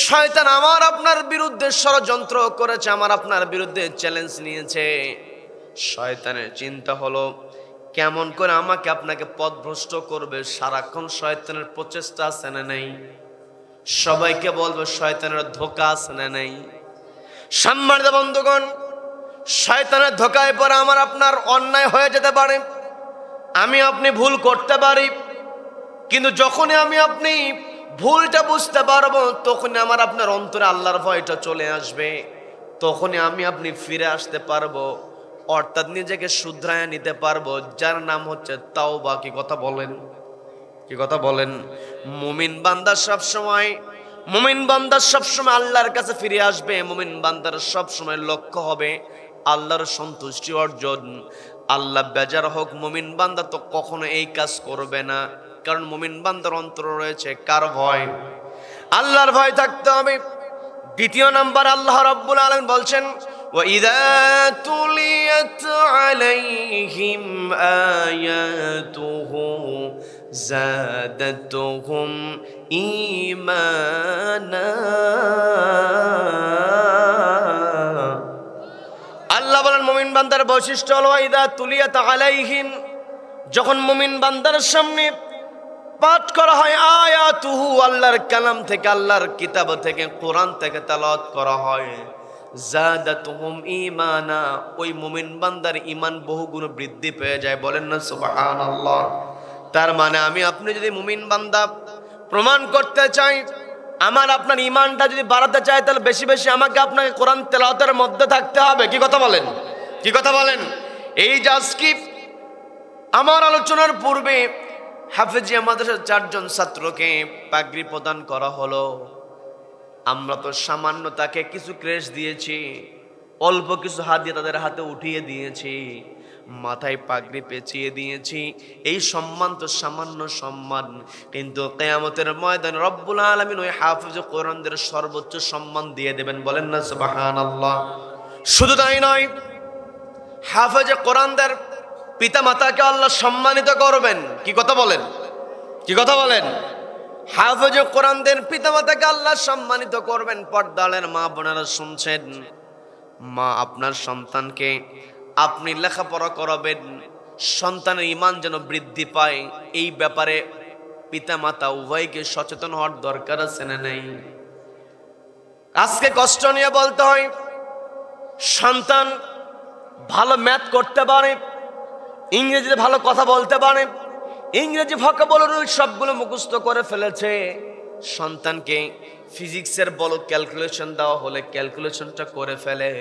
শয়তান আমার আপনার বিরুদ্ধে ষড়যন্ত্র করেছে, আমার আপনার বিরুদ্ধে চ্যালেঞ্জ নিয়েছে। শয়তানের চিন্তা হলো কেমন করে আমাকে আপনাকে পথভ্রষ্ট করবে। সারাক্ষণ শয়তানের প্রচেষ্টা আছে না নাই? সবাইকে বলবো, শয়তানের ধোঁকা আছে না নাই? সম্মানিত বন্ধুগণ, শয়তানের ধোঁকায় পরে আমার আপনার অন্যায় হয়ে যেতে পারে, আমি আপনি ভুল করতে পারি। কিন্তু যখনই আমি আপনি ভুলটা বুঝতে পারবো, তখনই আমার আপনার অন্তরে আল্লাহর ভয়টা চলে আসবে, তখনই আমি আপনি ফিরে আসতে পারবো, অর্থাৎ নিজেকে শুধরায় নিতে পারবো, যার নাম হচ্ছে তাওবা। কি কথা বলেন? কি কথা বলেন? মুমিন বান্দা সবসময় আল্লাহর কাছে ফিরে আসবে। মুমিন বান্দার সবসময় লক্ষ্য হবে আল্লাহর সন্তুষ্টি অর্জন। আল্লাহ বেজার হোক, মুমিন বান্দা তো কখনো এই কাজ করবে না, কারণ মুমিন বান্দার অন্তরে রয়েছে কার ভয়? আল্লাহর ভয় থাকতে হবে। 2 নাম্বার, আল্লাহ রাব্বুল আলামিন বলছেন, وَإِذَا تُلِيَتْ عَلَيْهِمْ آيَاتُهُ زَادَتْهُمْ إِيمَانًا। আল্লাহ বলেন, মুমিন বান্দার বৈশিষ্ট্য হলো, ইদা তুলিয়াত আলাইহিম, যখন মুমিন বান্দার সামনে পাঠ করা হয় আয়াতুহু, আল্লাহর কালাম থেকে, আল্লাহর কিতাব থেকে, কোরআন থেকে তেলাওয়াত করা হয়, যাদাতুহুম ঈমানা, ওই মুমিন বান্দার ঈমান বহুগুণ বৃদ্ধি পেয়ে যায়। বলেন না সুবহানাল্লাহ। তার মানে আমি আপনি যদি মুমিন বান্দা প্রমাণ করতে চাই, আমার আপনার ঈমানটা যদি বাড়াতে চাই, তাহলে বেশি বেশি আমাকে আপনাকে কোরআন তেলাওয়াতের মধ্যে থাকতে হবে। কি কথা বলেন? কি কথা বলেন? এই যে আজকে আমার আলোচনার পূর্বে হাফেজিয়া মাদ্রাসার 4 জন ছাত্রকে পাগড়ি প্রদান করা হলো। আমরা তো সামান্য তাকে কিছু ক্রেশ দিয়েছি, অল্প কিছু হাদিয়া তাদের হাতে উঠিয়ে দিয়েছি, মাথায় পাগড়ি পেঁচিয়ে দিয়েছি। এই সম্মান তো সামান্য সম্মান, কিন্তু কিয়ামতের ময়দানে রব্বুল আলামিন ওই হাফেজ কোরআনদের সর্বোচ্চ সম্মান দিয়ে দেবেন। বলেন না সুবহানাল্লাহ। শুধু তাই নয়, হাফেজ কোরআনদের পিতা মাতাকে আল্লাহ সম্মানিত করবেন। কি কথা বলেন? কি কথা বলেন? হাফেজ কোরআনদের পিতা মাতাকে আল্লাহ সম্মানিত করবেন। পর্দালের মা বোনেরা শুনছেন, মা আপনার সন্তানকে আপনি লেখাপড়া করাবেন, সন্তানের ঈমান যেন বৃদ্ধি পায়, এই ব্যাপারে পিতা মাতা উভয়কে সচেতন হওয়ার দরকার আছে না নেই? আজকে কষ্ট নিয়ে বলতে হয়, সন্তান ভালো ম্যাথ করতে পারে, ইংরেজিতে ভালো কথা বলতে পারে, ইংরেজি ভোকাবুলারি সবগুলো মুখস্থ করে ফেলেছে। সন্তানকে ফিজিক্সের বড় ক্যালকুলেশন দেওয়া হলে ক্যালকুলেশনটা করে ফেলে,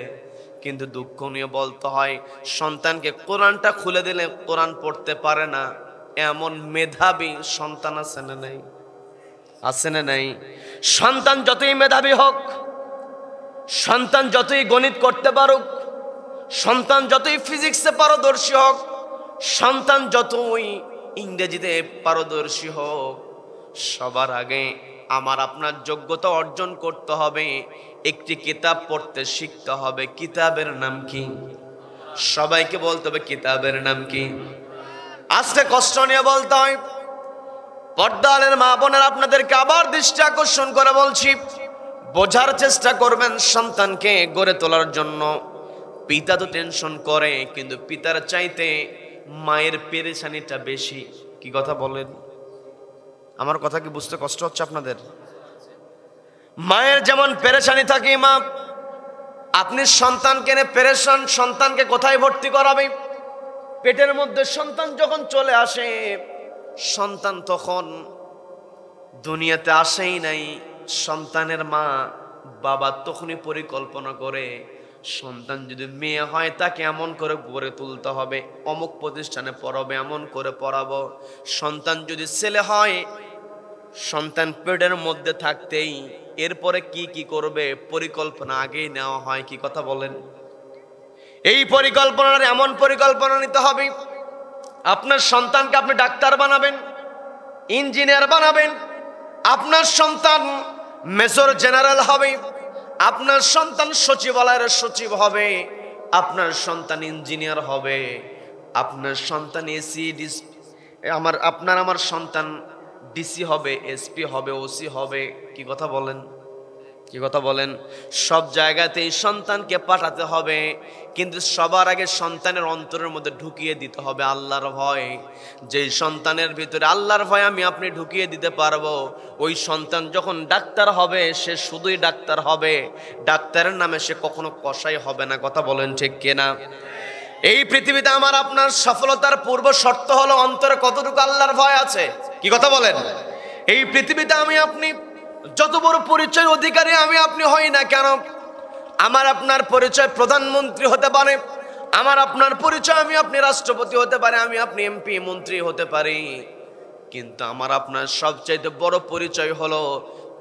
কিন্তু দুঃখ নিয়ে বলতে হয়, সন্তানকে কোরআনটা খুলে দিলে কোরআন পড়তে পারে না। এমন মেধাবী সন্তান আছে না নাই? আছে না নাই? সন্তান যতই মেধাবী হোক, সন্তান যতই গণিত করতে পারুক, সন্তান যতই ফিজিক্সে পারদর্শী হোক, সন্তান যতই ইংরেজিতে পারদর্শী হোক, সবার আগে আমার আপনার যোগ্যতা অর্জন করতে হবে, একটি কিতাব পড়তে শিখতে হবে। কিতাবের নাম কি? সবাইকে বলতে হবে কিতাবের নাম কি? আজকে কষ্ট নিয়ে বলতে হয়, পর্দালের মা বোনের আপনাদেরকে আবার দৃষ্টি আকর্ষণ করে বলছি, বোঝার চেষ্টা করবেন সন্তানকে গড়ে তোলার জন্য। পিতা তো টেনশন করে, কিন্তু পিতার চাইতে মায়ের পেরেশানিটা বেশি। কি কথা বলেন? আমার কথা কি বুঝতে কষ্ট হচ্ছে আপনাদের? মায়ের যেমন পেরেশানি থাকে, মা আপনি সন্তানকে নিয়ে পেরেশান, সন্তানকে কোথায় ভর্তি করাবে? পেটের মধ্যে সন্তান যখন চলে আসে, সন্তান তখন দুনিয়াতে আসেই নাই, সন্তানের মা বাবা তখনই পরিকল্পনা করে, সন্তান যদি মেয়ে হয় তাকে এমন করে গড়ে তুলতে হবে, অমুক প্রতিষ্ঠানে পড়াবে, এমন করে পড়াবো। সন্তান যদি ছেলে হয়, সন্তান পেটের মধ্যে থাকতেই এরপরে কি কি করবে পরিকল্পনা আগেই নেওয়া হয়। কি কথা বলেন? এই পরিকল্পনার এমন পরিকল্পনা নিতে হবে, আপনার সন্তানকে আপনি ডাক্তার বানাবেন, ইঞ্জিনিয়ার বানাবেন, আপনার সন্তান মেজর জেনারেল হবে, আপনার সন্তান সচিবালয়ের সচিব হবে, আপনার সন্তান ইঞ্জিনিয়ার হবে, আপনার সন্তান এসি আমার সন্তান ডিসি হবে, এসপি হবে, ওসি হবে। কি কথা বলেন? কি কথা বলেন? সব জায়গাতেই সন্তানকে পাঠাতে হবে, কিন্তু সবার আগে সন্তানের অন্তরের মধ্যে ঢুকিয়ে দিতে হবে আল্লাহর ভয়। যেই সন্তানের ভিতরে আল্লাহর ভয় আমি আপনি ঢুকিয়ে দিতে পারবো, ওই সন্তান যখন ডাক্তার হবে সে শুধুই ডাক্তার হবে, ডাক্তারের নামে সে কখনো কসাই হবে না। কথা বলেন ঠিক কিনা? এই পৃথিবীতে আমার আপনার সফলতার পূর্ব শর্ত হলো অন্তরে কতটুকু আল্লাহর ভয় আছে। কি কথা বলেন? এই পৃথিবীতে আমি আপনি যত বড় পরিচয় অধিকারী আমি আপনি হই না কেন, আমার আপনার পরিচয় প্রধানমন্ত্রী হতে পারে, আমার আপনার পরিচয় আমি আপনি রাষ্ট্রপতি হতে পারে, আমি আপনি এমপি মন্ত্রী হতে পারি, কিন্তু আমার আপনার সবচাইতে বড় পরিচয় হলো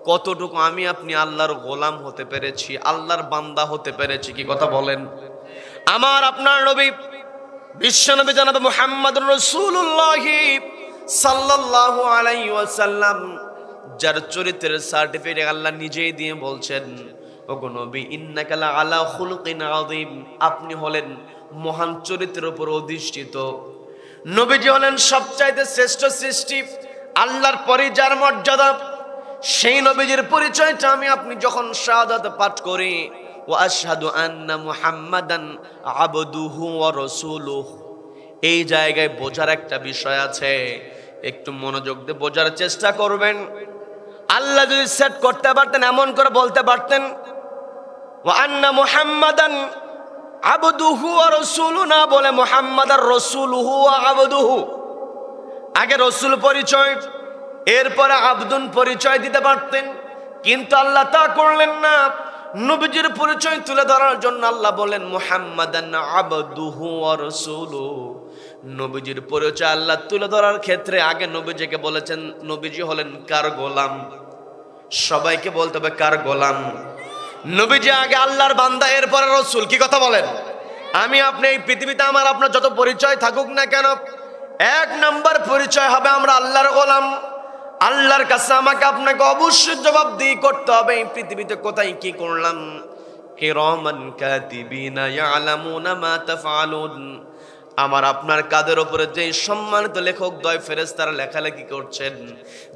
কতটুকু আমি আপনি আল্লাহর গোলাম হতে পেরেছি, আল্লাহর বান্দা হতে পেরেছি। কি কথা বলেন? আমার আপনার নবী বিশ্বনবী জনাব মুহাম্মদুর রাসূলুল্লাহ সাল্লাল্লাহু আলাইহি ওয়াসাল্লাম, যার চরিত্রের সার্টিফিকেট আল্লাহ নিজেই দিয়ে বলছেন, ওগো নবী ইন্নাকা লা আলা খুলুকিন আযীম, আপনি হলেন মহান চরিত্রের উপর অধিষ্ঠিত। নবীজি হলেন সবচাইতে শ্রেষ্ঠ সৃষ্টি, আল্লাহর পরে যার মর্যাদা, সেই নবীজির পরিচয়টা আমি আপনি যখন শাহাদাত পাঠ করি, ওয়া আশহাদু আন্না মুহাম্মাদান আবদুহু ওয়া রাসূলুহু, এই জায়গায় বোঝার একটা বিষয় আছে, একটু মনোযোগ দিয়ে বোঝার চেষ্টা করবেন। আল্লাহ যদি সেট করতে পারতেন, এমন করে বলতে পারতেন, ওয়া আন্না মুহাম্মাদান আবদুহু ওয়া রাসূলুহু, না বলে মুহাম্মাদার রাসূলুহু ওয়া আবদুহু। আগে রসুল পরিচয়, এরপরে আবদুন পরিচয় দিতে পারতেন, কিন্তু আল্লাহ তা করলেন না। নবীজির পরিচয় তুলে ধরার জন্য আল্লাহ বলেন মুহাম্মাদান আবদুহু ওয়া রাসূলুহু। নবীজির পরিচয় আল্লাহ তুলে ধরার ক্ষেত্রে আগে নবীজিকে বলেছেন নবীজি হলেন কার গোলাম। সবাইকে বলতে হবে কার গোলাম? নবীজি আগে আল্লাহর বান্দা, এরপরে রসুল। কি কথা বলেন? আমি আপনি এই পৃথিবীতে আমার আপনার যত পরিচয় থাকুক না কেন, এক নাম্বার পরিচয় হবে আমরা আল্লাহর গোলাম। আল্লাহর কাছে আমাকে আপনাকে অবশ্যই জবাবদিহি করতে হবে এই পৃথিবীতে কোথায় কি করলাম। কিরামান কাতিবিনা ইয়ালামুনা মা তাফআলুন। আমার আপনার কাদের উপরে যে সম্মানিত লেখক দয় ফেরেশতারা লেখালেখি করছেন,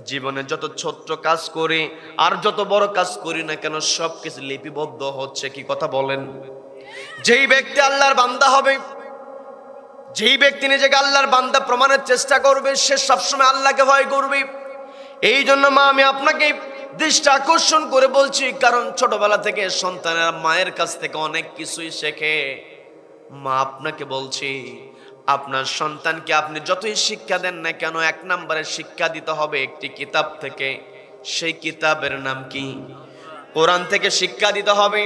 জীবনে যত ছোট্ট কাজ করি আর যত বড় কাজ করি না কেন সবকিছু লিপিবদ্ধ হচ্ছে। কি কথা বলেন? যেই ব্যক্তি আল্লাহর বান্দা হবে, যেই ব্যক্তি নিজেকে আল্লাহর বান্দা প্রমাণের চেষ্টা করবে, সে সবসময় আল্লাহকে ভয় করবে। এই জন্য মা আমি আপনাকে দৃষ্টি আকর্ষণ করে বলছি, কারণ ছোটবেলা থেকে সন্তানেরা মায়ের কাছ থেকে অনেক কিছুই শেখে। মা আপনাকে বলছি, আপনার সন্তানকে আপনি যতই শিক্ষা দেন না কেন, এক নম্বরে শিক্ষা দিতে হবে একটি কিতাব থেকে। সেই কিতাবের নাম কি? কোরআন থেকে শিক্ষা দিতে হবে।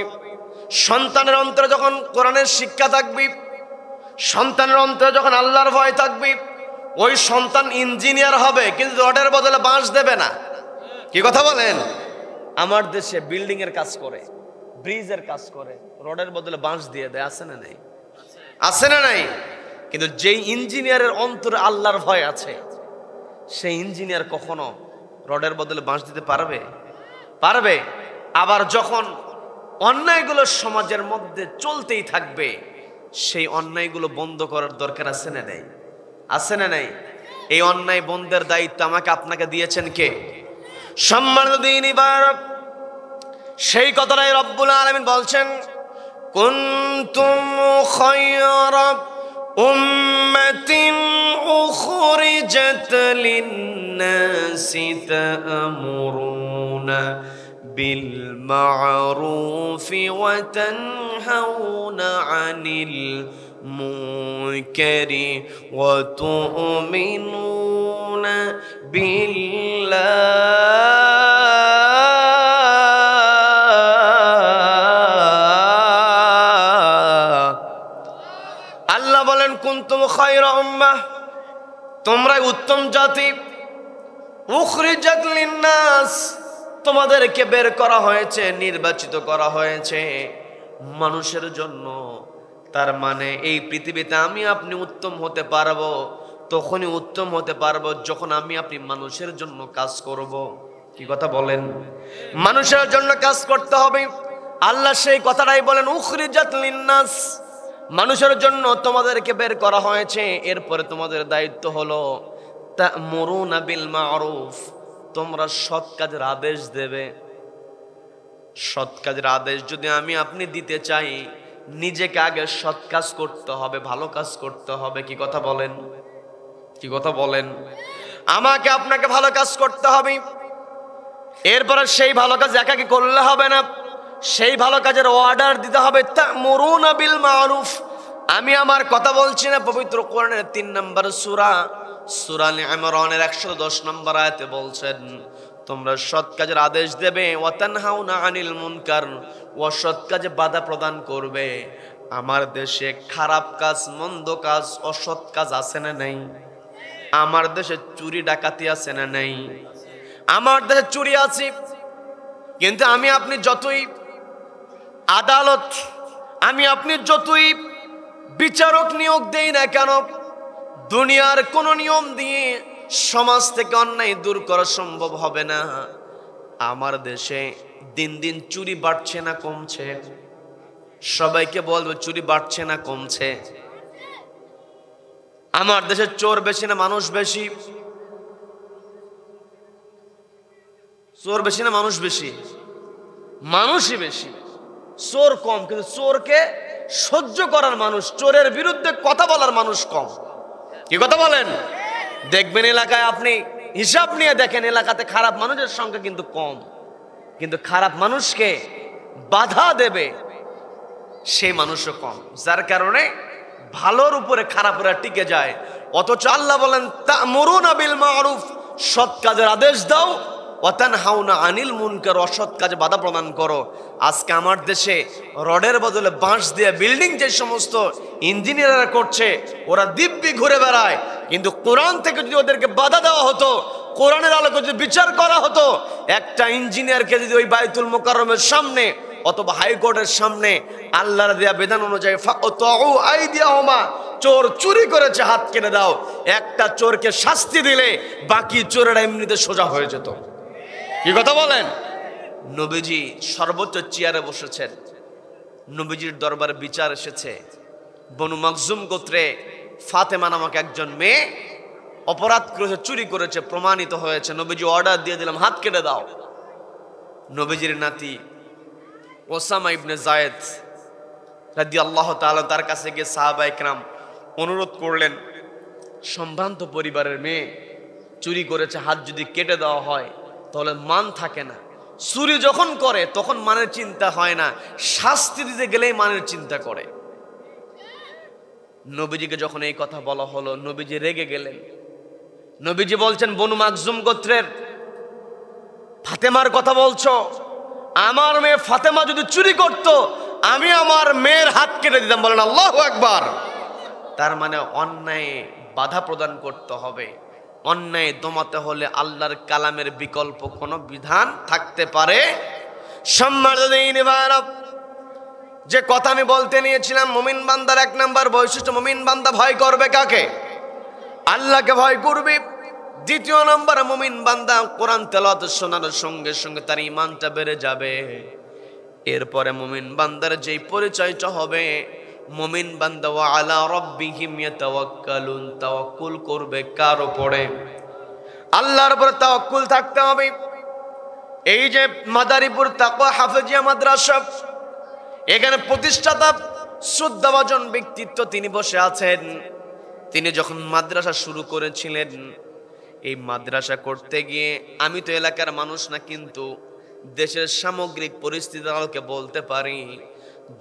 সন্তানের অন্তরে যখন কোরআনের শিক্ষা থাকবে, সন্তানের অন্তরে যখন আল্লাহর ভয় থাকবে, ওই সন্তান ইঞ্জিনিয়ার হবে, কিন্তু রডের বদলে বাঁশ দেবে না। কি কথা বলেন? আমার দেশে বিল্ডিং এর কাজ করে, ব্রিজের কাজ করে, রডের বদলে বাঁশ দিয়ে দেয়। আছে না নাই? আছে না নাই? কিন্তু যেই ইঞ্জিনিয়ারের অন্তরে আল্লাহর ভয় আছে, সেই ইঞ্জিনিয়ার কখনো রডের বদলে বাঁশ দিতে পারবে? পারবে? আবার যখন অন্যায়গুলো সমাজের মধ্যে চলতেই থাকবে, সেই অন্যায়গুলো বন্ধ করার দরকার আছে না নাই? আছে না নাই? এই অন্যায় বন্ধের দায়িত্ব আমাকে আপনাকে দিয়েছেন কে? সম্মানিত দ্বীনি ভাইরা, সেই কথাটাই রব্বুল আলামিন বলছেন, কুনতুম খায়রা উম্মাতিন উখরিজাত লিন-নাসি তা'মুরুনা বিল মা'রুফি ওয়া তানহাউনা আনিল মুনকারি ওয়া তু'মিনুনা বিল্লাহ। আল্লাহ বলেন কুনতুম খায়রা উম্মাহ, তোমরাই উত্তম জাতি। উখরিজাত লিন-নাস, তোমাদেরকে বের করা হয়েছে, নির্বাচিত করা হয়েছে মানুষের জন্য। তার মানে এই পৃথিবীতে আমি আপনি উত্তম হতে পারবো, তখনই উত্তম হতে পারবো যখন আমি আপনি মানুষের জন্য কাজ করব। কি কথা বলেন? মানুষের জন্য কাজ করতে হবে। আল্লাহ সেই কথাটাই বলেন উখরিজাত লিন-নাস, মানুষের জন্য তোমাদেরকে বের করা হয়েছে। এরপরে তোমাদের দায়িত্ব হলো তা'মুরুনা বিল মা'রুফ, তোমরা সৎ কাজের আদেশ দেবে। সৎ কাজের আদেশ যদি আমি আপনি দিতে চাই, নিজেকে আগে সৎ কাজ করতে হবে, ভালো কাজ করতে হবে। কি কথা বলেন? কি কথা বলেন? আমাকে আপনাকে ভালো কাজ করতে হবে। এরপরে সেই ভালো কাজ একাকি করলে হবে না, সেই ভালো কাজের অর্ডার দিতে হবে। তা'মুরুনা বিল মা'রুফ। আমি আমার কথা বলছি না, পবিত্র কোরআনের 3 নম্বর সূরা সূরা ইমরানের 110 নম্বর আয়াতে বলছেন, তোমরা সৎ কাজের আদেশ দেবে, ওয়া তানহাউনা আনিল মুনকার, অসৎ কাজে বাধা প্রদান করবে। আমার দেশে খারাপ কাজ, মন্দ কাজ, অসৎ কাজ আছে না নাই? আমার দেশে চুরি ডাকাতি আছে না নাই? আমার দেশে চুরি আছে, কিন্তু আমি আপনি যতই আদালত, আমি আপনি যতই বিচারক নিয়োগ দেই না কেন, দুনিয়ার কোন নিয়ম দিয়ে সমাজ থেকে অন্যায় দূর করা সম্ভব হবে না। আমার দেশে দিন দিন চুরি বাড়ছে না কমছে? সবাইকে বলবো চুরি বাড়ছে না কমছে? আমার দেশে চোর বেশি না মানুষ বেশি? চোর বেশি না মানুষ বেশি? মানুষই বেশি, চোর কম। কিন্তু চোরকে সহ্য করার মানুষ, চোরের বিরুদ্ধে কথা বলার মানুষ কম। কি কথা বলেন? দেখবেন এলাকায়, আপনি হিসাব নিয়ে দেখেন, এলাকাতে খারাপ মানুষের সংখ্যা কিন্তু কম, কিন্তু খারাপ মানুষকে বাধা দেবে, সেই মানুষও কম, যার কারণে ভালোর উপরে খারাপরা টিকে যায়। অথচ আল্লাহ বলেন তা'মুরুনা বিল মা'রুফ, সৎ কাজের আদেশ দাও, ওয়া তানহাউনা আনিল মুনকার, অসৎ কাজে বাধা প্রদান করো। আজকে আমার দেশে রডের বদলে বাঁশ দিয়ে বিল্ডিং যে সমস্ত ইঞ্জিনিয়াররা করছে, ওরা দিব্যি ঘুরে বেড়ায়, কিন্তু কোরআন থেকে যদি ওদেরকে বাধা দেওয়া হতো, কোরআনের আলোকে যদি বিচার করা হতো, একটা ইঞ্জিনিয়ারকে যদি ওই বাইতুল মুকাররমের সামনে অথবা হাইকোর্টের সামনে আল্লাহর দেয়া বিধান অনুযায়ী ফাকতাউ আইদিয়াহুমা, চোর চুরি করেছে হাত কেটে দাও, একটা চোরকে শাস্তি দিলে বাকি চোরেরা এমনিতে সোজা হয়ে যেত। কি কথা বলেন? নবীজি সর্বোচ্চ চেয়ারে বসেছেন, নবীজির দরবারে বিচার এসেছে। বনু মাখজুম গোত্রে ফাতেমা নামক একজন মেয়ে অপরাধ করেছে, চুরি করেছে, প্রমাণিত হয়েছে। নবীজি অর্ডার দিয়ে দিলাম হাত কেটে দাও। নবীজির নাতি ওসামা ইবনে যায়েদ রাদিয়াল্লাহু তাআলা তার কাছে গিয়ে সাহাবায়ে কেরাম অনুরোধ করলেন, সম্ভ্রান্ত পরিবারের মেয়ে চুরি করেছে, হাত যদি কেটে দেওয়া হয় তাহলে মান থাকে না। চুরি যখন করে তখন মানের চিন্তা হয় না, শাস্তি দিতে গেলেই মানের চিন্তা করে। নবীজিকে যখন এই কথা বলা হলো, নবীজি রেগে গেলেন। নবীজি বলছেন, বনু মাখজুম গোত্রের ফাতেমার কথা বলছো? আমার মেয়ে ফাতেমা যদি চুরি করত, আমি আমার মেয়ের হাত কেটে দিতাম। বলেন আল্লাহু আকবার। তার মানে অন্যায় বাধা প্রদান করতে হবে। অন্যায় দমাতে হলে আল্লাহর কালামের বিকল্প কোনো বিধান থাকতে পারে? যে কথা আমি বলতে নিয়েছিলাম, মুমিন বান্দার এক নাম্বার বৈশিষ্ট্য, মুমিন বান্দা ভয় করবে কাকে? আল্লাহকে ভয় করবে। দ্বিতীয় নম্বর, মুমিন বান্দা কোরআন তেলাওয়াত শোনার সঙ্গে সঙ্গে তার ঈমানটা বেড়ে যাবে। এরপরে মুমিন বান্দার যেই পরিচয়টা হবে, মুমিন বান্দা ওয়া আলা রাব্বিহিম ইয়াতাওয়াক্কালুন, তাওয়াক্কুল করবে কার উপরে? আল্লাহর উপরে তাওয়াক্কুল থাকতে হবে। এই যে মাদারীপুর তাকওয়া হাফেজিয়া মাদ্রাসা, এখানে প্রতিষ্ঠাতা শ্রদ্ধাভাজন ব্যক্তিত্ব তিনি বসে আছেন। তিনি যখন মাদ্রাসা শুরু করেছিলেন, এই মাদ্রাসা করতে গিয়ে আমি তো এলাকার মানুষ না, কিন্তু দেশের সামগ্রিক পরিস্থিতির আলোকে বলতে পারি,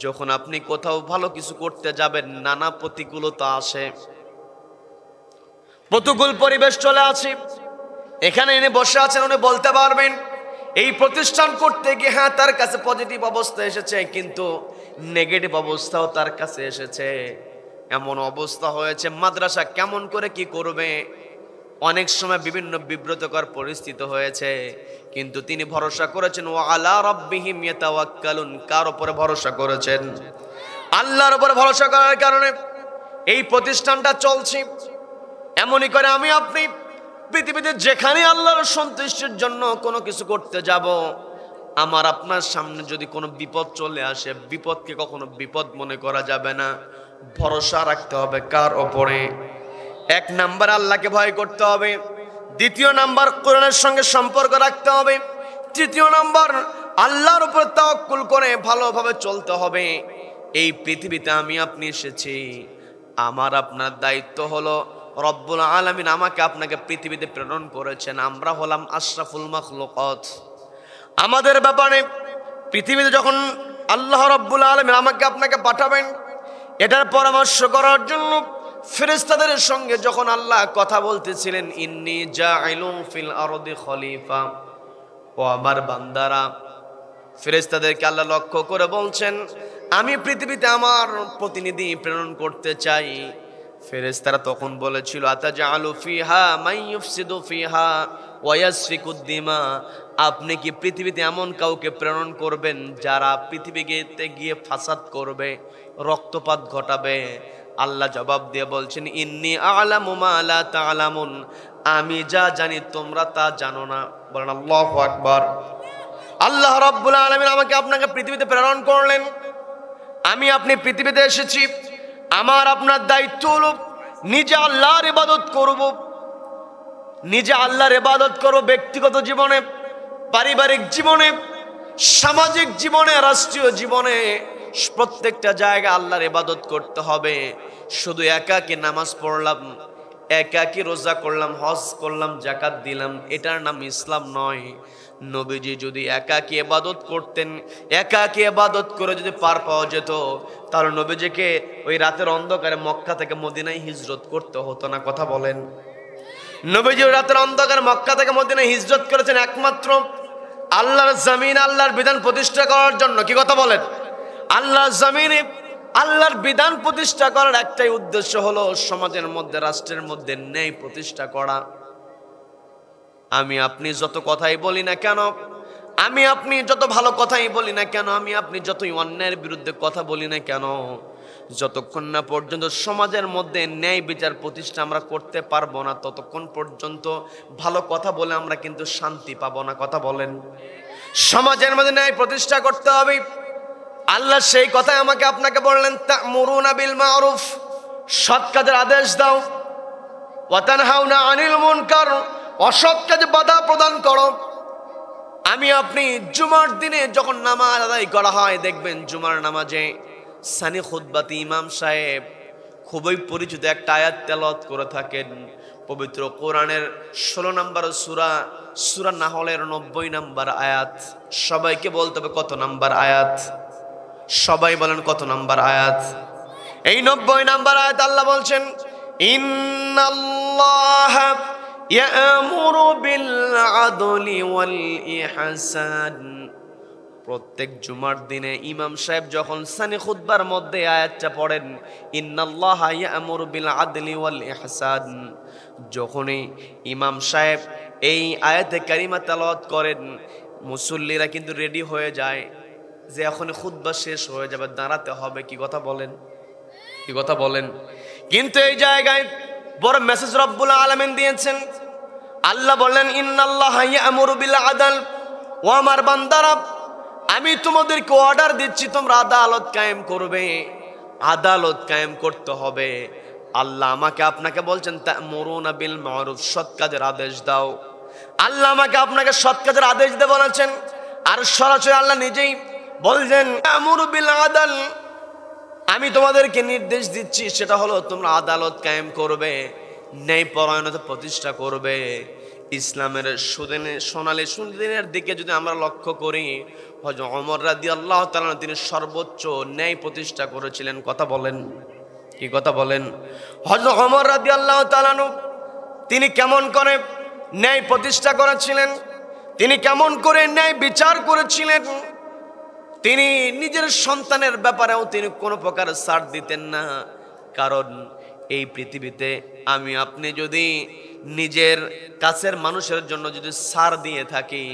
যখন আপনি কোথাও ভালো কিছু করতে যাবেন নানা প্রতিকূলতা আসে, প্রতিকূল পরিবেশ চলে আসে। এখানে এনে বসে আছেন, উনি বলতে পারবেন এই প্রতিষ্ঠান করতে গিয়ে হ্যাঁ তার কাছে পজিটিভ অবস্থা এসেছে, কিন্তু নেগেটিভ অবস্থাও তার কাছে এসেছে। এমন অবস্থা হয়েছে মাদ্রাসা কেমন করে কি করবে, অনেক সময় বিভিন্ন বিব্রতকর পরিস্থিতি হয়েছে, কিন্তু তিনি ভরসা করেছেন ওয়া আলা রাব্বিহিম ইয়াতাওয়াক্কালুন। কার উপরে ভরসা করেছেন? আল্লাহর উপরে ভরসা করার কারণে এই প্রতিষ্ঠানটা চলছে। এমনই করে আমি আপনি পৃথিবীতে যেখানে আল্লাহর সন্তুষ্টির জন্য কোনো কিছু করতে যাব, আমার আপনার সামনে যদি কোনো বিপদ চলে আসে, বিপদকে কখনো বিপদ মনে করা যাবে না, ভরসা রাখতে হবে কার ওপরে? এক নাম্বার আল্লাহকে ভয় করতে হবে, দ্বিতীয় নাম্বার কোরআনের সঙ্গে সম্পর্ক রাখতে হবে, তৃতীয় নাম্বার আল্লাহর উপর তাওয়াক্কুল করে ভালোভাবে চলতে হবে। এই পৃথিবীতে আমি আপনি এসেছি, আমার আপনার দায়িত্ব হলো, রব্বুল আলামিন আমাকে আপনাকে পৃথিবীতে প্রেরণ করেছেন, আমরা হলাম আশরাফুল মাখলুকাত। আমাদের ব্যাপারে পৃথিবীতে যখন আল্লাহ রব্বুল আলামিন আমাকে আপনাকে পাঠাবেন, এটার পরামর্শ করার জন্য ফেরেশতাদের সঙ্গে যখন আল্লাহ কথা বলতেছিলেন, ইন্নী জাইলুন ফিল আরদি খলিফা, ও আমার বান্দারা, ফেরেশতাদেরকে আল্লাহ লক্ষ্য করে বলছেন, আমি পৃথিবীতে আমার প্রতিনিধি প্রেরণ করতে চাই। ফেরেশতারা তখন বলেছিল, আতাজালু ফিহা মান ইউফসিদু ফিহা ওয়া ইয়াসফিকুদ দিমা, আপনি কি পৃথিবীতে এমন কাউকে প্রেরণ করবেন যারা পৃথিবীতে গিয়ে ফাসাদ করবে, রক্তপাত ঘটাবে? আল্লাহ জবাব দিয়ে বলছেন, ইন্নী আ'লামু মা লা তা'লামুন, আমি যা জানি তোমরা তা জানো না। বলেন আল্লাহু আকবার। আল্লাহ রাব্বুল আলামিন আমাকে আপনাকে পৃথিবীতে প্রেরণ করলেন, আমি আপনি পৃথিবীতে এসেছি, আমার আপনার দায়িত্ব হলো নিজে আল্লাহর ইবাদত করব, নিজে আল্লাহর ইবাদত করব, ব্যক্তিগত জীবনে, পারিবারিক জীবনে, সামাজিক জীবনে, রাষ্ট্রীয় জীবনে, প্রত্যেকটা জায়গায় আল্লাহর ইবাদত করতে হবে। শুধু একাকী নামাজ পড়লাম, একাকী রোজা করলাম, হজ করলাম, যাকাত দিলাম, এটার নাম ইসলাম নয়। নবীজি যদি একাকী ইবাদত করতেন, একাকী ইবাদত করে যদি পার পাওয়া যেত, তাহলে নবীজিকে ওই রাতের অন্ধকারে মক্কা থেকে মদিনায় হিজরত করতে হতো না। কথা বলেন। নবীজি রাতের অন্ধকারে মক্কা থেকে মদিনায় হিজরত করেছেন একমাত্র আল্লাহর জমিন, আল্লাহর বিধান প্রতিষ্ঠা করার জন্য। কি কথা বলেন? আল্লাহর জমিনে আল্লাহর বিধান প্রতিষ্ঠা করার একটাই উদ্দেশ্য হলো সমাজের মধ্যে, রাষ্ট্রের মধ্যে ন্যায় প্রতিষ্ঠা করা। আমি আপনি যত কথাই বলি না কেন, আমি আপনি যত ভালো কথাই বলি না কেন, আমি আপনি যতই অন্যায়ের বিরুদ্ধে কথা বলি না কেন, যতক্ষণ না পর্যন্ত সমাজের মধ্যে ন্যায় বিচার প্রতিষ্ঠা আমরা করতে পারবো না, ততক্ষণ পর্যন্ত ভালো কথা বলে আমরা কিন্তু শান্তি পাবো না। কথা বলেন। সমাজের মধ্যে ন্যায় প্রতিষ্ঠা করতে হবে। আল্লাহ সেই কথাই আমাকে আপনাকে বললেন, তা'মুরুনা বিল মা'রুফ, সৎ কাজের আদেশ দাও, ওয়া তানহাউনা আনিল মুনকার, অসৎ কাজে বাধা প্রদান করো। আমি আপনি জুমার দিনে যখন নামাজ আদায় করা হয়, দেখবেন জুমার নামাজে সানি খুতবাতে ইমাম সাহেব খুবই পরিচিত একটা আয়াত তেলাওয়াত করে থাকেন। পবিত্র কোরআনের 16 নম্বর সূরা, সূরা নাহলের 90 নম্বর আয়াত। সবাইকে বলতে হবে কত নম্বর আয়াত? সবাই বলেন কত নম্বর আয়াত? এই 90 নম্বর আয়াত আল্লাহ বলছেন, ইন্নাল্লাহা ইয়া'মুরু বিল আদলি ওয়াল ইহসান। প্রত্যেক জুমার দিনে ইমাম সাহেব যখন সানি খুতবার মধ্যে আয়াতটা পড়েন, ইন্নাল্লাহা ইয়া'মুরু বিল আদলি ওয়াল ইহসান, যখনই ইমাম সাহেব এই আয়াতে কারিমা তেলাওয়াত করেন, মুসল্লিরা কিন্তু রেডি হয়ে যায় যে এখন খুতবা শেষ হয়ে যাবে, দাঁড়াতে হবে। কি কথা বলেন? কি কথা বলেন? কিন্তু এই জায়গায় বড় মেসেজ রব্বুল আলামিন দিয়েছেন। আল্লাহ বলেন, ইন্নাল্লাহা ইয়া'মুরু বিল আদল, ও আমার বান্দারা, আমি তোমাদেরকে অর্ডার দিচ্ছি তোমরা আদালত কায়েম করবে। আদালত কায়েম করতে হবে। আল্লাহ আমাকে আপনাকে বলছেন, তা'মুরুনা বিল মা'রুফ, সৎ কাজের আদেশ দাও। আল্লাহ আমাকে আপনাকে সৎ কাজের আদেশ দিতে বলেছেন। আর সরাসরি আল্লাহ নিজেই বলছেন, তা'মুরু বিল আদল, আমি তোমাদেরকে নির্দেশ দিচ্ছি, সেটা হলো তোমরা আদালত কায়েম করবে, ন্যায়পরায়ণতা প্রতিষ্ঠা করবে। ইসলামের সোনালী সুদিনের দিকে যদি আমরা লক্ষ্য করি, হযরত ওমর রাদিয়াল্লাহু তাআলা তিনি সর্বোচ্চ ন্যায় প্রতিষ্ঠা করেছিলেন। কথা বলেন। কি কথা বলেন? হযরত ওমর রাদিয়াল্লাহু তাআলা তিনি কেমন করে ন্যায় প্রতিষ্ঠা করেছিলেন, তিনি কেমন করে ন্যায় বিচার করেছিলেন। তিনি নিজের সন্তানের ব্যাপারেও তিনি কোনো প্রকার ছাড় দিতেন না। কারণ এই পৃথিবীতে আমি আপনি যদি নিজের কাছের মানুষের জন্য যদি ছাড় দিয়ে থাকি,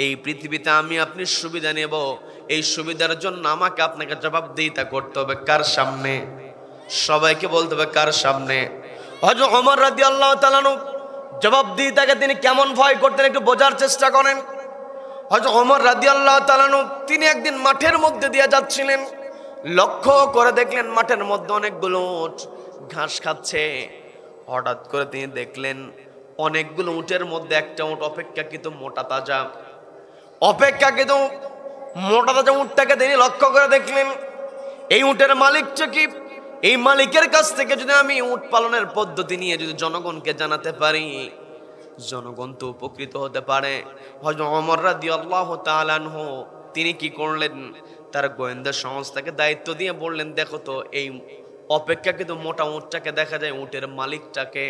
এই পৃথিবীতে আমি আপনি সুবিধা নেব, এই সুবিধার জন্য আমাকে আপনাকে জবাবদিহিতা করতে হবে। কার সামনে? সবাইকে বলতে হবে কার সামনে? হযরত ওমর রাদিয়াল্লাহু তাআলা জবাবদিহিতাকে তিনি কেমন ভয় করতেন একটু বোঝার চেষ্টা করেন। হযরত ওমর রাদিয়াল্লাহু তাআলা তিনি একদিন মাঠের মধ্যে দিয়ে যাচ্ছিলেন, লক্ষ্য করে দেখলেন মাঠের মধ্যে অনেকগুলো উট ঘাস খাচ্ছে। হঠাৎ করে তিনি দেখলেন অনেকগুলো উটের মধ্যে একটা উট অপেক্ষাকৃত মোটা তাজা উটটাকে তিনি লক্ষ্য করে দেখলেন। এই উটের মালিকটা কি? এই মালিকের কাছ থেকে যদি আমি উট পালনের পদ্ধতি নিয়ে যদি জনগণকে জানাতে পারি, জনগণ তো উপকৃত হতে পারে। হযরত ওমর রাদিয়াল্লাহু তাআলা আনহু তিনি কি করলেন, তার গোয়েন্দা সংস্থাকে দায়িত্ব দিয়ে বললেন, দেখো তো এই অপেক্ষাকৃত মোটা উটটাকে দেখা যায় উটের মালিকটাকে।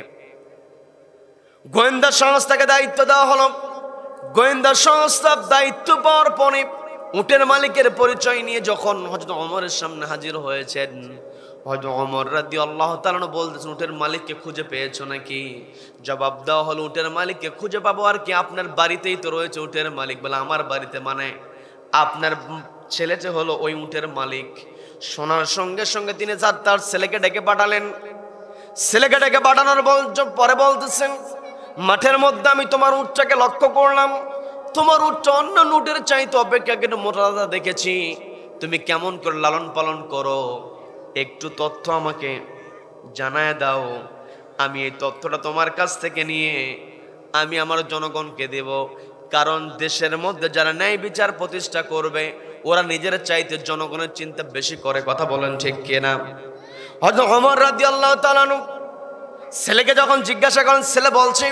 গোয়েন্দা সংস্থাকে দায়িত্ব দেওয়া হলো। গোয়েন্দা সংস্থার দায়িত্ব পাওয়ার পরে উটের মালিকের পরিচয় নিয়ে যখন হযরত ওমরের সামনে হাজির হয়েছেন, হযরত ওমর রাদিয়াল্লাহু তাআলা বলতেছেন, উটের মালিককে খুঁজে পেয়েছো নাকি? জবাব দেওয়া হলো, উটের মালিককে খুঁজে পাবো আর কি, আপনার বাড়িতেই তো রয়েছে উটের মালিক। বলে আমার বাড়িতে মানে? আপনার ছেলেটা হলো ওই উটের মালিক। শোনার সঙ্গে সঙ্গে তিনি তার ছেলেকে ডেকে পাঠালেন। ছেলেকে ডেকে পাঠানোর পরে বলতেছেন, মাঠের মধ্যে আমি তোমার উটটাকে লক্ষ্য করলাম, তোমার উটটা অন্য উটের চাইতে অপেক্ষাকৃত মোটা দেখেছি। তুমি কেমন করে লালন পালন করো একটু তথ্য আমাকে জানায় দাও। আমি এই তথ্যটা তোমার কাছ থেকে নিয়ে আমি আমার জনগণকে দেব। কারণ দেশের মধ্যে যারা ন্যায় বিচার প্রতিষ্ঠা করবে ওরা নিজের চাইতে জনগণের চিন্তা বেশি করে। কথা বলেন ঠিক কিনা? হযরত ওমর রাদিয়াল্লাহু তাআলা ছেলেকে যখন জিজ্ঞাসা করেন, ছেলে বলছে,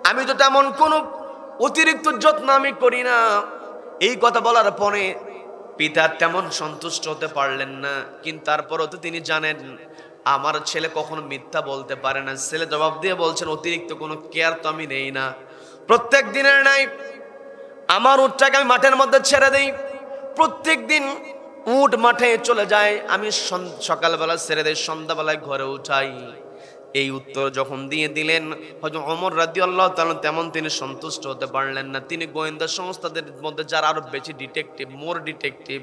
আমি তো তেমন কোনো অতিরিক্ত যত্ন আমি করি না। এই কথা বলার পরে পিতা তেমন সন্তুষ্ট হতে পারলেন না, কিন্তু তারপরও তো তিনি জানেন আমার ছেলে কখনো মিথ্যা বলতে পারে না। ছেলে জবাব দিয়ে বলছেন, অতিরিক্ত কোনো কেয়ার তো আমি নেই না, প্রত্যেক দিনের নাই আমার উটটাকে আমি মাঠের মধ্যে ছেড়ে দেই, প্রত্যেক দিন উট মাঠে চলে যায়, আমি সকালবেলা ছেড়ে দেই, সন্ধ্যাবেলায় ঘরে উঠাই। এই উত্তর যখন দিয়ে দিলেন হযরত ওমর রাদিয়াল্লাহু তাআলা তেমন তিনি সন্তুষ্ট হতে পারলেন না। তিনি গোয়েন্দা সংস্থাদের মধ্যে যারা আরো বেশি ডিটেকটিভ,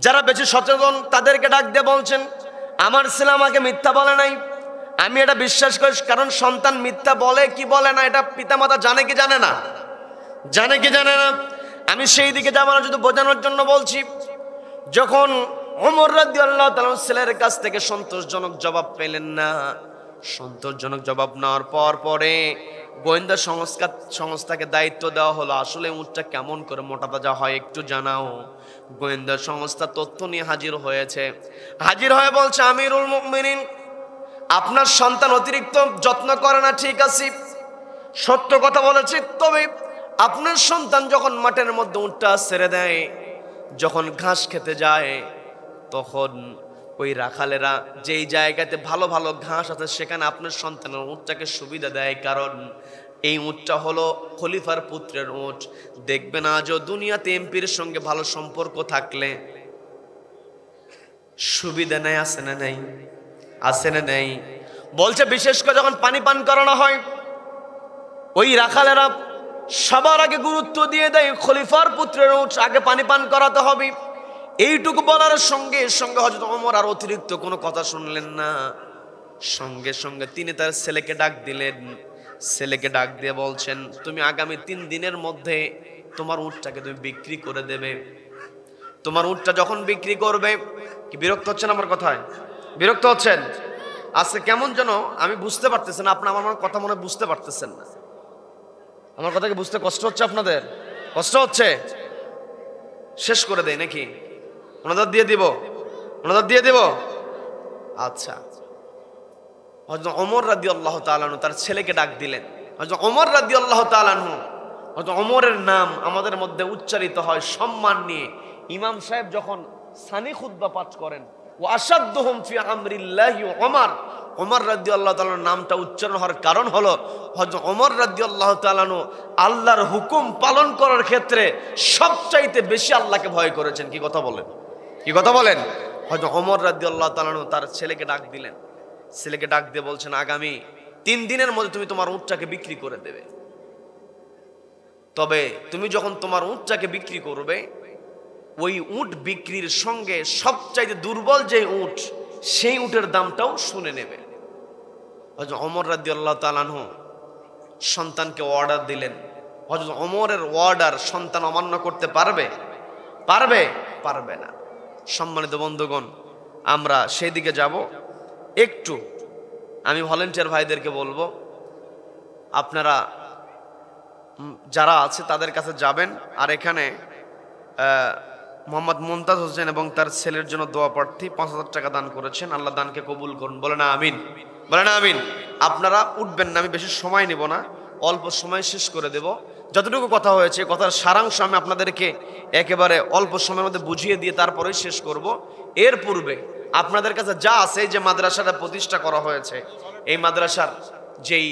যারা বেশি সচেতন, তাদেরকে ডাক দিয়ে বলছেন, আমার ছেলে আমাকে মিথ্যা বলে নাই, আমি এটা বিশ্বাস করি। কারণ সন্তান মিথ্যা বলে কি বলে না এটা পিতামাতা জানে কি জানে না, আমি সেই দিকে যাব না, শুধু বোঝানোর জন্য বলছি। যখন ওমর রাদিয়াল্লাহু তাআলা ছেলের কাছ থেকে সন্তোষজনক জবাব পেলেন না, সন্তোষজনক জবাব নেওয়ার পরে গোয়েন্দা সংস্থাকে দায়িত্ব দেওয়া হলো, আসলে উটটা কেমন করে মোটা তাজা হয় একটু জানাও। গোয়েন্দা সংস্থা তথ্য নিয়ে হাজির হয়ে বলছে, আমিরুল মুমিনিন, আপনার সন্তান অতিরিক্ত যত্ন করে না, ঠিক আছে, সত্য কথা বলেছি, তবে আপনার সন্তান যখন মাঠের মধ্যে উটটা ছেড়ে দেয়, যখন ঘাস খেতে যায়, তখন ওই রাখালেরা যেই জায়গাতে ভালো ভালো ঘাস আছে সেখানে আপনার সন্তানের উটটাকে সুবিধা দেয়, কারণ এই উটটা হলো খলিফার পুত্রের উট। দেখবেন আজও দুনিয়াতে এমপির সঙ্গে ভালো সম্পর্ক থাকলে সুবিধা নেই, আছে না নেই? বলছে বিশেষ করে যখন পানি পান করানো হয়, ওই রাখালেরা সবার আগে গুরুত্ব দিয়ে দেয় খলিফার পুত্রের উট, আগে পানি পান করাতে হবে। এইটুকু বলার সঙ্গে সঙ্গে হযরত ওমর আর অতিরিক্ত কোনো কথা শুনলেন না, সঙ্গে সঙ্গে তিনি তার ছেলেকে ডাক দিলেন। ছেলেকে ডাক দিয়ে বলছেন, তুমি আগামী 3 দিনের মধ্যে তোমার উটটাকে তুমি বিক্রি করে দেবে। তোমার উটটা যখন বিক্রি করবে, কি বিরক্ত হচ্ছেন আমার কথায়? বিরক্ত হচ্ছেন? আজকে কেমন যেন আমি বুঝতে পারতেছেন, আপনার আমার কথা মনে বুঝতে পারতেছেন না। আমার কথাকে বুঝতে কষ্ট হচ্ছে আপনাদের? কষ্ট হচ্ছে? শেষ করে দেয় নাকি? ওনাদের দিয়ে দিব? আচ্ছা, হযরত ওমর রাদিয়াল্লাহু তাআলা আনহু তার ছেলেকে ডাক দিলেন। হযরত ওমর রাদিয়াল্লাহু তাআলা আনহু, হযরত ওমরের নাম আমাদের মধ্যে উচ্চারিত হয় সম্মান নিয়ে। ইমাম সাহেব যখন সানি খুতবা পাঠ করেন, ওয়া আশাদ্দুহুম ফি আমরিল্লাহি ওমর রাদিয়াল্লাহু তাআলার নামটা উচ্চারণ হওয়ার কারণ হলো হযরত ওমর রাদিয়াল্লাহু তাআলা আনহু আল্লাহর হুকুম পালন করার ক্ষেত্রে সবচাইতে বেশি আল্লাহকে ভয় করেছেন। কি কথা বলেন? হযরত ওমর রাদিয়াল্লাহু তাআলা আনহু তার ছেলেকে ডাক দিলেন। ছেলেকে ডাক দিয়ে বলছেন, আগামী 3 দিনের মধ্যে তুমি তোমার উটটাকে বিক্রি করে দেবে। তবে তুমি যখন তোমার উটটাকে বিক্রি করবে, ওই উট বিক্রির সঙ্গে সবচাইতে দুর্বল যে উট, সেই উটের দামটাও শুনে নেবে। হযরত ওমর রাদিয়াল্লাহু তাআলা আনহু সন্তানকে অর্ডার দিলেন। হযরত ওমরের অর্ডার সন্তান অমান্য করতে পারবে না। সম্মানিত বন্ধুগণ, আমরা সেই দিকে যাব। একটু আমি ভলেন্টিয়ার ভাইদেরকে বলবো, আপনারা যারা আছে তাদের কাছে যাবেন, আর এখানে মোহাম্মদ মুমতাজ হোসেন এবং তার ছেলের জন্য দোয়া প্রার্থী 5000 টাকা দান করেছেন, আল্লাহ দানকে কবুল করুন, বলে না আমিন। আপনারা উঠবেন না, আমি বেশি সময় নেব না, অল্প সময় শেষ করে দেব। যতটুকু কথা হয়েছে, কথার সারাংশ আমি আপনাদেরকে একেবারে অল্প সময়ের মধ্যে বুঝিয়ে দিয়ে তারপরে শেষ করব। এর পূর্বে আপনাদের কাছে যা আছে, যে মাদ্রাসাটা প্রতিষ্ঠা করা হয়েছে, এই মাদ্রাসার যেই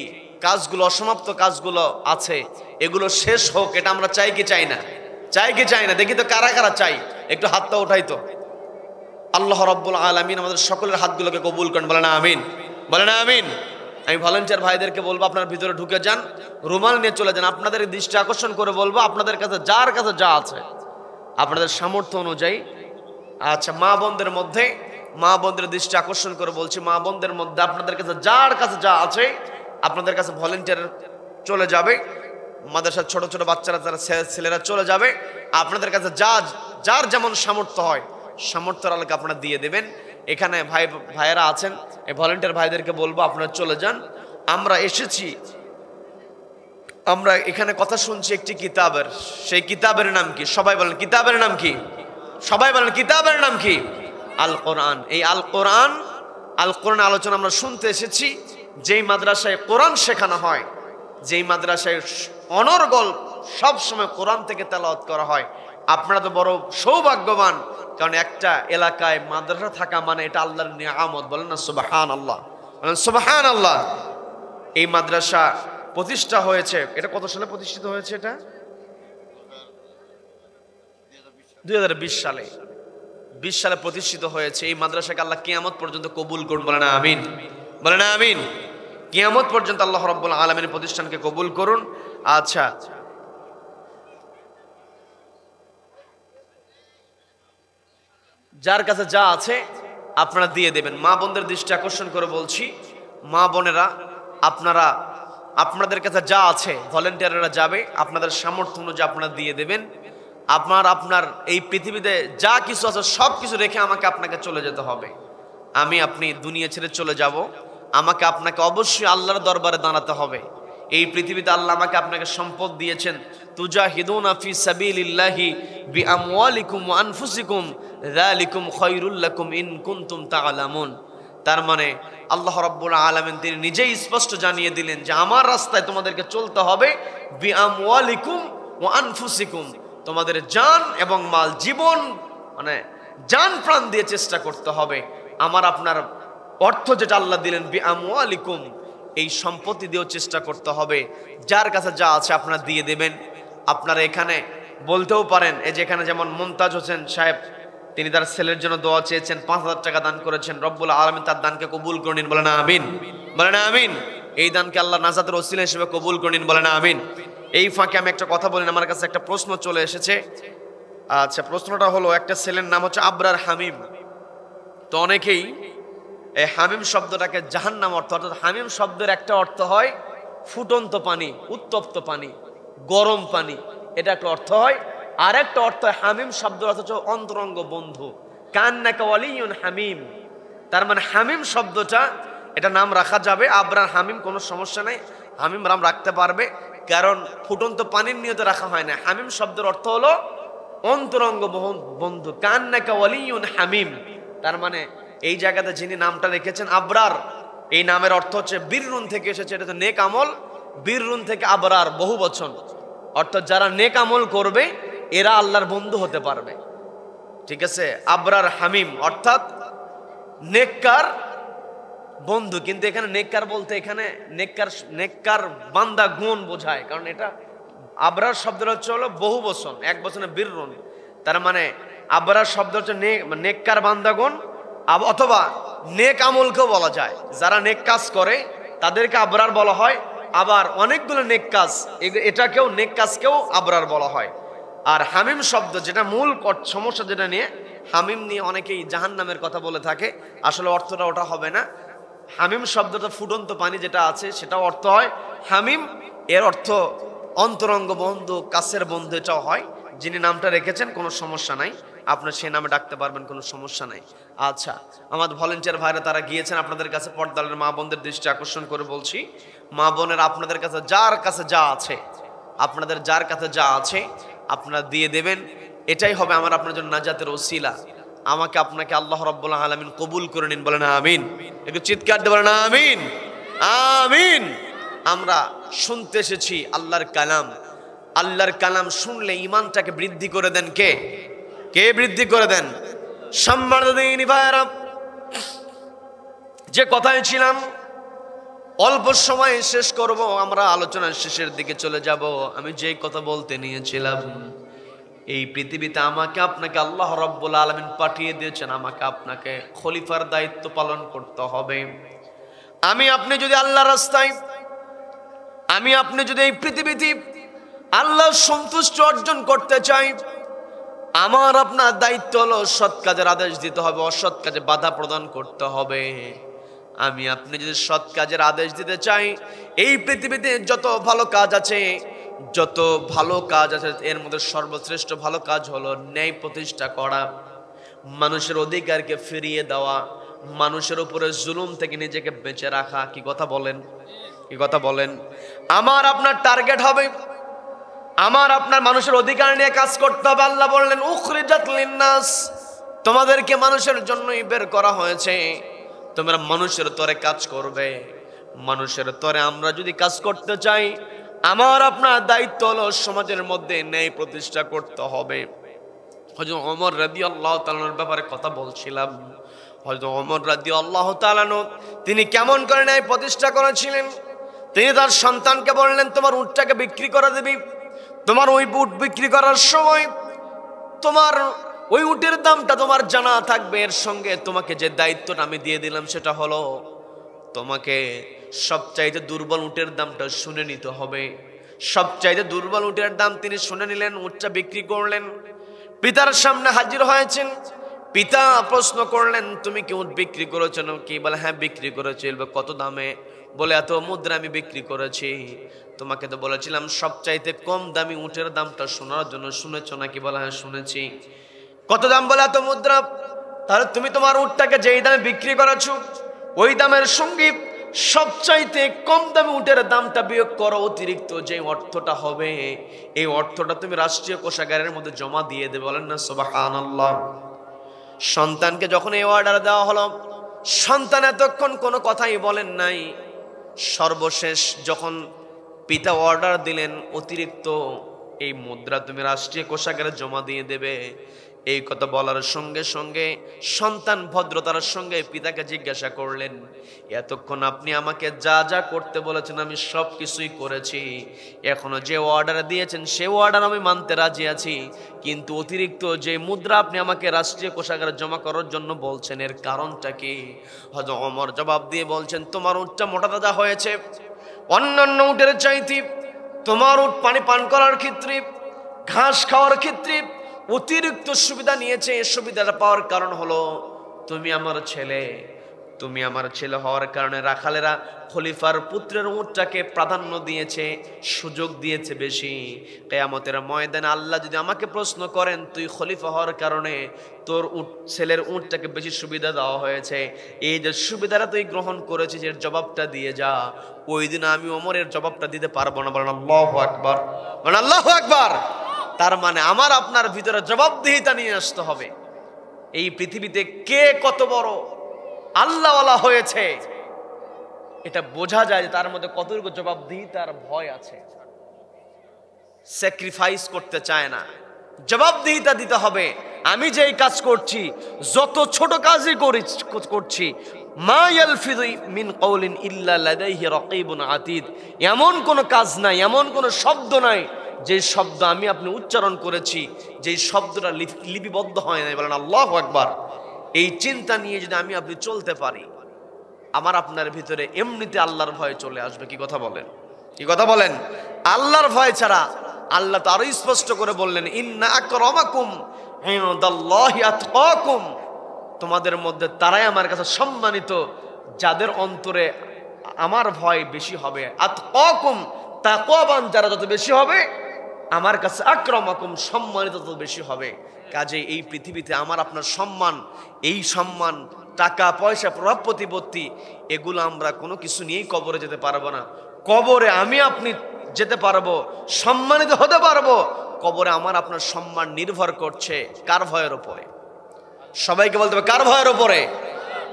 কাজগুলো, অসমাপ্ত কাজগুলো আছে, এগুলো শেষ হোক, এটা আমরা চাই কি চাই না? দেখি তো কারা কারা চাই, একটু হাতটা উঠাই তো। আল্লাহ রাব্বুল আলামিন আমাদের সকলের হাতগুলোকে কবুল করেন, বলে না আমিন। আমি ভলেন্টিয়ার ভাইদেরকে বলবো, আপনার ভিতরে ঢুকে যান, রুমাল নিয়ে চলে যান। আপনাদের দৃষ্টি আকর্ষণ করে বলবো, আপনাদের কাছে যার কাছে যা আছে, আপনাদের সামর্থ্য অনুযায়ী। আচ্ছা, মা বোনদের দৃষ্টি আকর্ষণ করে বলছি, মা বোনদের মধ্যে আপনাদের কাছে যার কাছে যা আছে, আপনাদের কাছে ভলেন্টিয়ার চলে যাবে। মাদ্রাসার ছোট ছোট বাচ্চারা, যারা ছেলেরা চলে যাবে। আপনাদের কাছে যার যেমন সামর্থ্য হয়, সামর্থ্যের আলোকে আপনারা দিয়ে দেবেন। এখানে ভাইয়েরা আছেন, এই ভলেন্টিয়ার ভাইদেরকে বলবো আপনারা চলে যান। আমরা এখানে কথা শুনছি একটি কিতাবের, সেই কিতাবের নাম কি? সবাই বলেন কিতাবের নাম কি? আল কোরআন। এই আল কোরআন আলোচনা আমরা শুনতে এসেছি। যেই মাদ্রাসায় কোরআন শেখানো হয়, যেই মাদ্রাসায় অনর্গল সব সময় কোরআন থেকে তেলাওয়াত করা হয়। আপনারা তো বড় সৌভাগ্যবান, কারণ একটা এলাকায় মাদ্রাসা থাকা মানে এটা আল্লাহর নিয়ামত। বলেন না সুবহানাল্লাহ, বলেন সুবহানাল্লাহ। এই মাদ্রাসা প্রতিষ্ঠা হয়েছে, এটা কত সালে প্রতিষ্ঠিত হয়েছে? এটা 2020 সালে, 20 সালে প্রতিষ্ঠিত হয়েছে। এই মাদ্রাসাকে আল্লাহ কিয়ামত পর্যন্ত কবুল করুন, বলেন আমিন, বলেন আমিন। কিয়ামত পর্যন্ত আল্লাহ রাব্বুল আলামিনের প্রতিষ্ঠানকে কবুল করুন। আচ্ছা, যার কাছে যা আছে আপনারা দিয়ে দেবেন। মা বোনদের দৃষ্টি আকর্ষণ করে বলছি, মা বোনেরা আপনারা আপনাদের কাছে যা আছে, ভলেন্টিয়াররা যাবে, আপনাদের সামর্থ্য অনুযায়ী আপনারা দিয়ে দেবেন। আপনার এই পৃথিবীতে যা কিছু আছে সব কিছু রেখে আমাকে আপনাকে চলে যেতে হবে। আপনি দুনিয়া ছেড়ে চলে যাব, আমাকে আপনাকে অবশ্যই আল্লাহর দরবারে দাঁড়াতে হবে। এই পৃথিবীতে আল্লাহ আমাকে আপনাকে সম্পদ দিয়েছেন, তুজাহিদুনা ফি সাবিলিল্লাহি বিআমওয়ালিকুম ওয়া আনফুসিকুম যালিকুম খায়রুল লাকুম ইন কুনতুম তা'লামুন। তার মানে আল্লাহ রাব্বুল আলামিন তিনি নিজেই স্পষ্ট জানিয়ে দিলেন যে আমার রাস্তায় তোমাদেরকে চলতে হবে, বিআমওয়ালিকুম ওয়া আনফুসিকুম, তোমাদের জান এবং মাল, জীবন মানে জান প্রাণ দিয়ে চেষ্টা করতে হবে। আমার আপনার অর্থ যেটা আল্লাহ দিলেন বিআমওয়ালিকুম, এই সম্পত্তি দিয়েও চেষ্টা করতে হবে। যার কাছে যা আছে আপনারা দিয়ে দেবেন। আপনারা এখানে বলতেও পারেন, এই যে এখানে যেমন মুমতাজ হোসেন সাহেব, তিনি তার ছেলের জন্য দোয়া চেয়েছেন, 5000 টাকা দান করেছেন। রব্বুল আলামিন তার দানকে কবুল করে নিন, বলেন আমিন, বলেন আমিন। এই দানকে আল্লাহ নাজাতের ওসিলা হিসেবে কবুল করে নিন, বলেন আমিন। এই ফাঁকে আমি একটা কথা বলি, আমার কাছে একটা প্রশ্ন চলে এসেছে। আচ্ছা, প্রশ্নটা হলো, একটা ছেলের নাম হচ্ছে আবরার হামিম। তো অনেকেই এই হামিম শব্দটাকে জাহান্নাম অর্থ, অর্থাৎ হামিম শব্দের একটা অর্থ হয় ফুটন্ত পানি, উত্তপ্ত পানি, গরম পানি, এটা একটা অর্থ হয়। আর একটা অর্থ হয় হামিম শব্দের অর্থ হচ্ছে অন্তরঙ্গ বন্ধু, কান্নাকা ওয়ালিয়ুন হামিম। তার মানে হামিম শব্দটা, এটা নাম রাখা যাবে, আবরার হামিম, কোনো সমস্যা নেই, হামিম নাম রাখতে পারবে, কারণ ফুটন্ত পানির নিয়তে রাখা হয় না। হামিম শব্দের অর্থ হলো অন্তরঙ্গ বন্ধু, কান্নাকা ওয়ালিয়ুন হামিম। তার মানে এই জায়গাতে যিনি নামটা রেখেছেন আবরার, এই নামের অর্থ হচ্ছে বীররুন থেকে এসেছে, এটা তো নেক আমল, বীররুন থেকে আবরার বহু বচন, অর্থাৎ যারা নেক আমল করবে এরা আল্লাহর বন্ধু হতে পারবে। ঠিক আছে, আবরার হামিম অর্থাৎ নেককার বন্ধু। কিন্তু এখানে নেককার বলতে এখানে নেককার বান্দা গুণ বোঝায়, কারণ এটা আবরার শব্দটা হচ্ছে হলো বহু বচন, এক বচনে বীররুন। তার মানে আবরার শব্দ হচ্ছে নেককার বান্দাগণ, অথবা নেক আমলকেও বলা যায়। যারা নেক কাজ করে তাদেরকে আবরার বলা হয়। আবার অনেকগুলো নেক কাজ, এটাকেও নেক কাজকেও আবরার বলা হয়। আর হামিম শব্দ, যেটা মূল সমস্যা যেটা নিয়ে হামিম নিয়ে অনেকেই জাহান্নামের কথা বলে থাকে, আসলে অর্থটা ওটা হবে না। হামিম শব্দটা ফুটন্ত পানি যেটা আছে সেটাও অর্থ হয় হামিম, এর অর্থ অন্তরঙ্গ বন্ধু, কাছের বন্ধু, এটাও হয়। যিনি নামটা রেখেছেন কোনো সমস্যা নাই, আপনার সেই নামে ডাকতে পারবেন, কোনো সমস্যা নাই। আচ্ছা, আমার ভলেন্টিয়ার ভাইরা তারা গিয়েছেন আপনাদের কাছে। পর্দালের মা বোনদের দৃষ্টি আকর্ষণ করে বলছি, মা বোনের আপনাদের কাছে যার কাছে যা আছে, আপনাদের যার কাছে যা আছে আপনারা দিয়ে দেবেন। এটাই হবে আমার আপনার জন্য নাজাতের ওসিলা। আমাকে আপনাকে আল্লাহ রাব্বুল আলামিন কবুল করে নিন, বলেন আমিন। একটু চিৎকার দিয়ে বলেন আমিন, আমিন। আমরা শুনতে এসেছি আল্লাহর কালাম। আল্লাহর কালাম শুনলে ইমানটাকে বৃদ্ধি করে দেন কে? কে বৃদ্ধি করে দেন? সম্মানিত দিনী ভাইরা, যে কথায় ছিলাম অল্প সময় শেষ করব, আমরা আলোচনার শেষের দিকে চলে যাব। আমি যে কথা বলতে নিয়েছিলাম, এই পৃথিবীতে আমাকে আপনাকে আল্লাহ রাব্বুল আলামিন পাঠিয়ে দিয়েছেন, আমাকে আপনাকে খলিফার দায়িত্ব পালন করতে হবে। আমি আপনি যদি আল্লাহর রাস্তায়, আমি আপনি যদি এই পৃথিবীতে আল্লাহর সন্তুষ্টি অর্জন করতে চাই, আমার আপনার দায়িত্ব হলো সৎ কাজের আদেশ দিতে হবে, অসৎ কাজে বাধা প্রদান করতে হবে। আমি আপনি যদি সৎ কাজের আদেশ দিতে চাই, এই পৃথিবীতে যত ভালো কাজ আছে, যত ভালো কাজ আছে, এর মধ্যে সর্বশ্রেষ্ঠ ভালো কাজ হলো ন্যায় প্রতিষ্ঠা করা, মানুষের অধিকারকে ফিরিয়ে দেওয়া, মানুষের উপরে জুলুম থেকে নিজেকে বেঁচে রাখা। কি কথা বলেন? কি কথা বলেন? আমার আপনার টার্গেট হবে, আমার আপনার মানুষের অধিকার নিয়ে কাজ করতে হবে। আল্লাহ বললেন উখরিজাত লিন্নাস, তোমাদেরকে মানুষের জন্যই বের করা হয়েছে, তোমরা মানুষের তরে কাজ করবে। মানুষের তরে আমরা যদি কাজ করতে চাই, আমার আপনার দায়িত্ব হলো সমাজের মধ্যে ন্যায় প্রতিষ্ঠা করতে হবে। হযরত ওমর রাদিয়াল্লাহু তাআলার ব্যাপারে কথা বলছিলাম। হযরত ওমর রাদিয়াল্লাহু তাআলা তিনি কেমন করে ন্যায় প্রতিষ্ঠা করেছিলেন। তিনি তার সন্তানকে বললেন, তোমার উটটাকে বিক্রি করে দিবি। তোমার ওই উট বিক্রি করার সময় তোমার ওই উটের দামটা তোমার জানা থাকবে। এর সঙ্গে তোমাকে যে দায়িত্বটা আমি দিয়ে দিলাম সেটা হলো তোমাকে সবচাইতে দুর্বল উটের দামটা শুনে নিতে হবে। সবচাইতে দুর্বল উটের দাম তিনি শুনে নিলেন, উটটা বিক্রি করলেন। পিতার সামনে হাজির হয়েছেন। পিতা প্রশ্ন করলেন, তুমি কি উট বিক্রি করেছো নাকি? বলে হ্যাঁ বিক্রি করেছি। কত দামে? বলে এত মুদ্রা আমি বিক্রি করেছি। তোমাকে তো বলেছিলাম সবচাইতে কম দামি উটের দামটা শোনার জন্য, শুনেছো নাকি? বলে হ্যাঁ শুনেছি। কত দাম? বলে এত মুদ্রা। তাহলে তুমি তোমার উটটাকে যেই দামে বিক্রি করেছো ওই দামের সঙ্গে সবচাইতে কম দামি উটের দামটা বিয়োগ করো। অতিরিক্ত যে অর্থটা হবে এই অর্থটা তুমি রাষ্ট্রীয় কোষাগারের মধ্যে জমা দিয়ে দেবে। বলেন না সুবহানাল্লাহ। সন্তানকে যখন এই অর্ডার দেওয়া হলো, সন্তান এতক্ষণ কোনো কথাই বলেন নাই। সর্বশেষ যখন পিতা অর্ডার দিলেন অতিরিক্ত এই মুদ্রা তুমি রাষ্ট্রীয় কোষাগারে জমা দিয়ে দেবে, এই কথা বলার সঙ্গে সঙ্গে সন্তান ভদ্রতার সঙ্গে পিতাকে জিজ্ঞাসা করলেন, এতক্ষণ আপনি আমাকে যা যা করতে বলেছেন আমি সব কিছুই করেছি, এখনো যে অর্ডার দিয়েছেন সে অর্ডার আমি মানতে রাজি আছি, কিন্তু অতিরিক্ত যে মুদ্রা আপনি আমাকে রাষ্ট্রীয় কোষাগারে জমা করার জন্য বলছেন এর কারণটা কি? হযরত ওমর জবাব দিয়ে বলছেন, তোমার উটটা মোটা তাজা হয়েছে, অন্যান্য উটের চাইতে তোমার উট পানি পান করার ক্ষেত্রে, ঘাস খাওয়ার ক্ষেত্রে অতিরিক্ত সুবিধা নিয়েছে। এই সুবিধাটা পাওয়ার কারণ হলো তুমি আমার ছেলে। তুমি আমার ছেলে হওয়ার কারণে রাখালেরা খলিফার পুত্রের উটটাকে প্রাধান্য দিয়েছে, সুযোগ দিয়েছে বেশি। কিয়ামতের ময়দানে আল্লাহ যদি আমাকে প্রশ্ন করেন, তুই খলিফা হওয়ার কারণে তোর ছেলের উটটাকে বেশি সুবিধা দেওয়া হয়েছে, এই যে সুবিধাটা তুই গ্রহণ করেছিস এর জবাবটা দিয়ে যা। ওই দিন আমি ওমরের জবাবটা দিতে পারবো না। বলেন আল্লাহু আকবার। বলেন আল্লাহু আকবার। তার মানে আমার আপনার ভিতরে জবাবদিহিতা নিয়ে আসতে হবে। এই পৃথিবীতে কে কত বড় আল্লাহওয়ালা হয়েছে এটা বোঝা যায় যে তার মধ্যে কতটুকু জবাবদিহিতার ভয় আছে। স্যাক্রিফাইস করতে চায় না, জবাবদিহিতা দিতে হবে। আমি যেই কাজ করছি, যত ছোট কাজই করছি, মা ইয়ালফিযু মিন কওলিন ইল্লা লাদাইহি রাকীবুন আতীদ, এমন কোন কাজ নাই, এমন কোন শব্দ নাই যে শব্দ আমি আপনি উচ্চারণ করেছি যে শব্দটা লিপিবদ্ধ হয় নাই। বলেন আল্লাহু আকবার। এই চিন্তা নিয়ে যদি আমি আপনি চলতে পারি, আমার আপনার ভিতরে এমনিতে আল্লাহর ভয় চলে আসবে। কি কথা বলেন? কি কথা বলেন? আল্লাহর ভয় ছাড়া আল্লাহ তো আরো স্পষ্ট করে বললেন, ইন্না আকরামাকুম ইনদাল্লাহি আতকাকুম, তোমাদের মধ্যে তারাই আমার কাছে সম্মানিত যাদের অন্তরে আমার ভয় বেশি হবে। আতকাকুম, তাকওয়াবান যারা যত বেশি হবে আমার কাছে, আকরামাকুম সম্মানিত তত বেশি হবে। কাজে এই পৃথিবীতে আমার আপনার সম্মান, এই সম্মান, টাকা পয়সা, প্রভাব প্রতিপত্তি, এগুলো আমরা কোনো কিছু নিয়েই কবরে যেতে পারবো না। কবরে আমি আপনি যেতে পারবো, সম্মানিত হতে পারবো, কবরে আমার আপনার সম্মান নির্ভর করছে কার ভয়ের উপরে? সবাইকে বলতে হবে কার ভয়ের উপরে?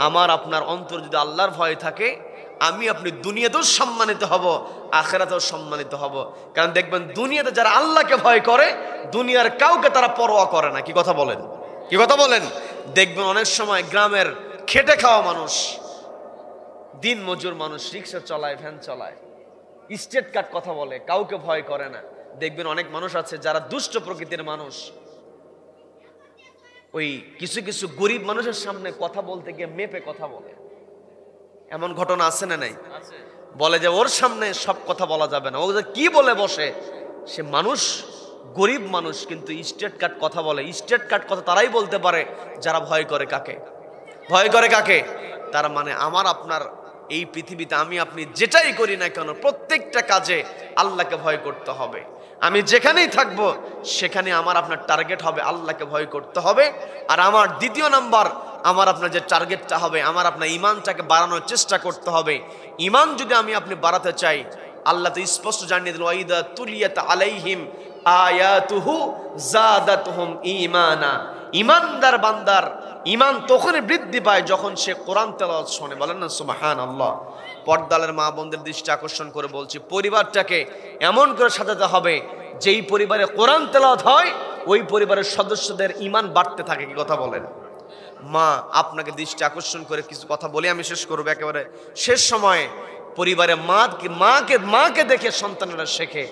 আমার আপনার অন্তর যদি আল্লাহর ভয় থাকে, আমি আপনি দুনিয়াতেও সম্মানিত হব, আখিরাতেও সম্মানিত হব। কারণ দেখবেন দুনিয়াতে যারা আল্লাহকে ভয় করে, দুনিয়ার কাউকে তারা পরোয়া করে না। কি কথা বলেন? কি কথা বলেন? দেখবেন অনেক সময় গ্রামের খেটে খাওয়া মানুষ, দিন মজুর মানুষ, রিক্সা চলায়, ভ্যান চলায়, স্টেট কার্ড কথা বলে, কাউকে ভয় করে না। দেখবেন অনেক মানুষ আছে যারা দুষ্ট প্রকৃতির মানুষ, ওই কিছু কিছু গরিব মানুষের সামনে কথা বলতে গিয়ে মেপে কথা বলে। এমন ঘটনা আছে না নাই? বলে যে ওর সামনে সব কথা বলা যাবে না, ও যে কি বলে বসে। সে মানুষ গরিব মানুষ, কিন্তু স্টেট কার্ড কথা বলে। স্টেট কার্ড কথা তারাই বলতে পারে যারা ভয় করে কাকে? ভয় করে কাকে? তার মানে আমার আপনার এই পৃথিবীতে আমি আপনি যেটাই করি না কেন, প্রত্যেকটা কাজে আল্লাহকে ভয় করতে হবে। আমি যেখানেই থাকবো সেখানে আমার আপনার টার্গেট হবে আল্লাহকে ভয় করতে হবে। আর আমার দ্বিতীয় নাম্বার, আমার আপনার যে টার্গেটটা হবে, আমার আপনার ঈমানটাকে বাড়ানোর চেষ্টা করতে হবে। ঈমান যদি আমি আপনি বাড়াতে চাই, আল্লাহ তো স্পষ্ট জানিয়ে দিল, ওয়াইদা তুলিয়াত আলাইহিম আয়াতুহু যাদাতুহুম ঈমানা। ঈমানদার বান্দার ইমান তখনই বৃদ্ধি পায় যখন সে কোরআন তেলাওয়াত শোনে। বলেন না সুবহানাল্লাহ। পর্দালের মা বোনদের দৃষ্টি আকর্ষণ করে বলছি, পরিবারটাকে এমন করে সাজাতে হবে যেই পরিবারে কোরআন তেলাওয়াত হয় ওই পরিবারের সদস্যদের ইমান বাড়তে থাকে। কি কথা বলেন? মা আপনাকে দৃষ্টি আকর্ষণ করে কিছু কথা বলে আমি শেষ করবো। একেবারে শেষ সময়ে পরিবারে মাকে দেখে সন্তানেরা শেখে।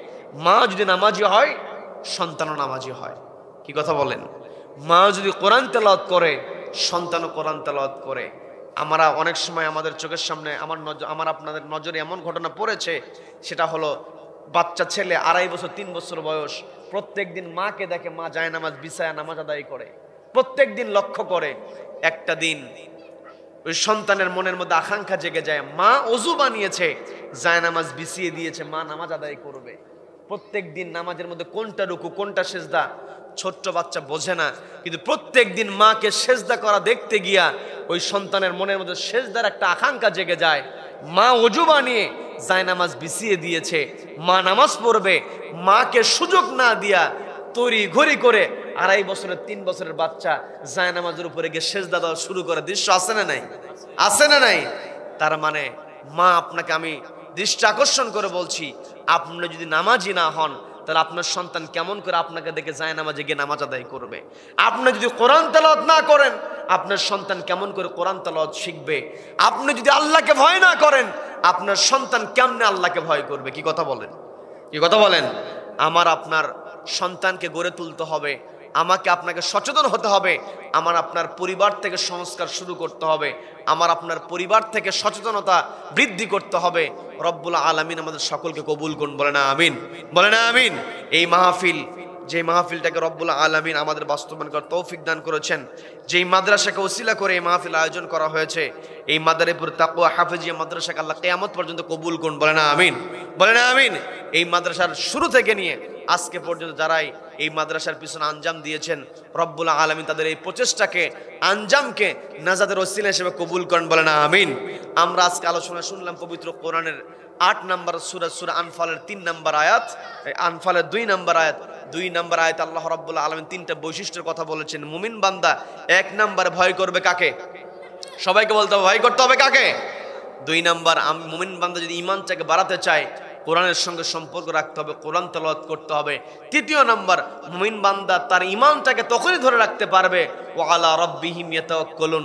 মা যদি নামাজি হয় সন্তানও নামাজি হয়। কি কথা বলেন? মা যদি কোরআন তেলাওয়াত করে সন্তানও কোরআন তেলাওয়াত করে। আমরা অনেক সময় আমাদের চোখের সামনে আমার আপনাদের নজরে এমন ঘটনা পড়েছে, সেটা হলো বাচ্চা ছেলে 2.5 বছর 3 বছর বয়স প্রত্যেক দিন মাকে দেখে মা জায়নামাজ বিছায়া নামাজ আদায় করে, প্রত্যেক দিন লক্ষ্য করে। একটা দিন ওই সন্তানের মনের মধ্যে আকাঙ্ক্ষা জেগে যায়, মা ওযু বানিয়েছে, জায়নামাজ বিছিয়ে দিয়েছে, মা নামাজ আদায় করবে। প্রত্যেক দিন নামাজের মধ্যে কোনটা রুকু কোনটা সিজদা ছোট্ট বাচ্চা বোঝে না, কিন্তু প্রত্যেক দিন মাকে সিজদা করা দেখতে গিয়া ওই সন্তানের মনের মধ্যে সিজদার একটা আকাঙ্ক্ষা জেগে যায়। মা ওযু বানিয়ে জায়নামাজ বিছিয়ে দিয়েছে, মা নামাজ পড়বে, মাকে সুযোগ না দিয়া তৈরি ঘড়ি করে 2.5 বছরের 3 বছরের বাচ্চা জায়নামাজের উপরে গিয়ে সিজদা দেওয়া শুরু করে। দৃশ্য আছে না নাই? আছে না নাই? তার মানে মা আপনাকে আমি দৃষ্টি আকর্ষণ করে বলছি, আপনি যদি নামাজি না হন তাহলে আপনার সন্তান কেমন করে আপনাকে দেখে জায়নামাজে গিয়ে নামাজ আদায় করবে? আপনি যদি কোরআন তেলাওয়াত না করেন আপনার সন্তান কেমন করে কোরআন তেলাওয়াত শিখবে? আপনি যদি আল্লাহকে ভয় না করেন আপনার সন্তান কেমনে আল্লাহকে ভয় করবে? কি কথা বলেন? কি কথা বলেন? আমার আপনার সন্তানকে গড়ে তুলতে হবে, আমাকে আপনাকে সচেতন হতে হবে, আমার আপনার পরিবার থেকে সংস্কার শুরু করতে হবে, আমার আপনার পরিবার থেকে সচেতনতা বৃদ্ধি করতে হবে। রব্বুল আলামিন আমাদের সকলকে কবুল করুন। বলে না আমিন? বলে না আমিন? এই মাহফিল, যে মাহফিলটাকে রব্বুল আলামিন আমাদের বাস্তবায়ন করার তৌফিক দান করেছেন, যেই মাদ্রাসাকে ওসিলা করে এই মাহফিল আয়োজন করা হয়েছে, এই মাদারীপুর তাকওয়া হাফেজিয়া মাদ্রাসাকে আল্লাহ কিয়ামত পর্যন্ত কবুল করুন। বলে না আমিন? বলে না আমিন? এই মাদ্রাসার শুরু থেকে নিয়ে আজকে পর্যন্ত যারাই এই মাদ্রাসার পিছনে আঞ্জাম দিয়েছেন রব্বুল আলামিন তাদের এই প্রচেষ্টাকে আঞ্জামকে নাজাতের ওসিলা হিসেবে কবুল করেন। বলে না আমিন? আমরা আজকে আলোচনা শুনলাম পবিত্র কোরআনের 8 নম্বর সূরা আনফালের 3 নম্বর আয়াত, আনফালের 2 নম্বর আয়াত। 2 নম্বর আয়াত আল্লাহ রাব্বুল আলামিন 3টা বৈশিষ্ট্যের কথা বলেছেন। মুমিন বান্দা 1 নম্বরে ভয় করবে কাকে? সবাইকে বলতে হবে ভয় করতে হবে কাকে? 2 নম্বর, মুমিন বান্দা যদি ঈমানটাকে বাড়াতে চায় কোরআনের সঙ্গে সম্পর্ক রাখতে হবে, কোরআন তেলাওয়াত করতে হবে। 3 নম্বর, মুমিন বান্দা তার ঈমানটাকে তখনই ধরে রাখতে পারবে ওয়া আলা রাব্বিহিম ইয়াতাওয়াক্কালুন,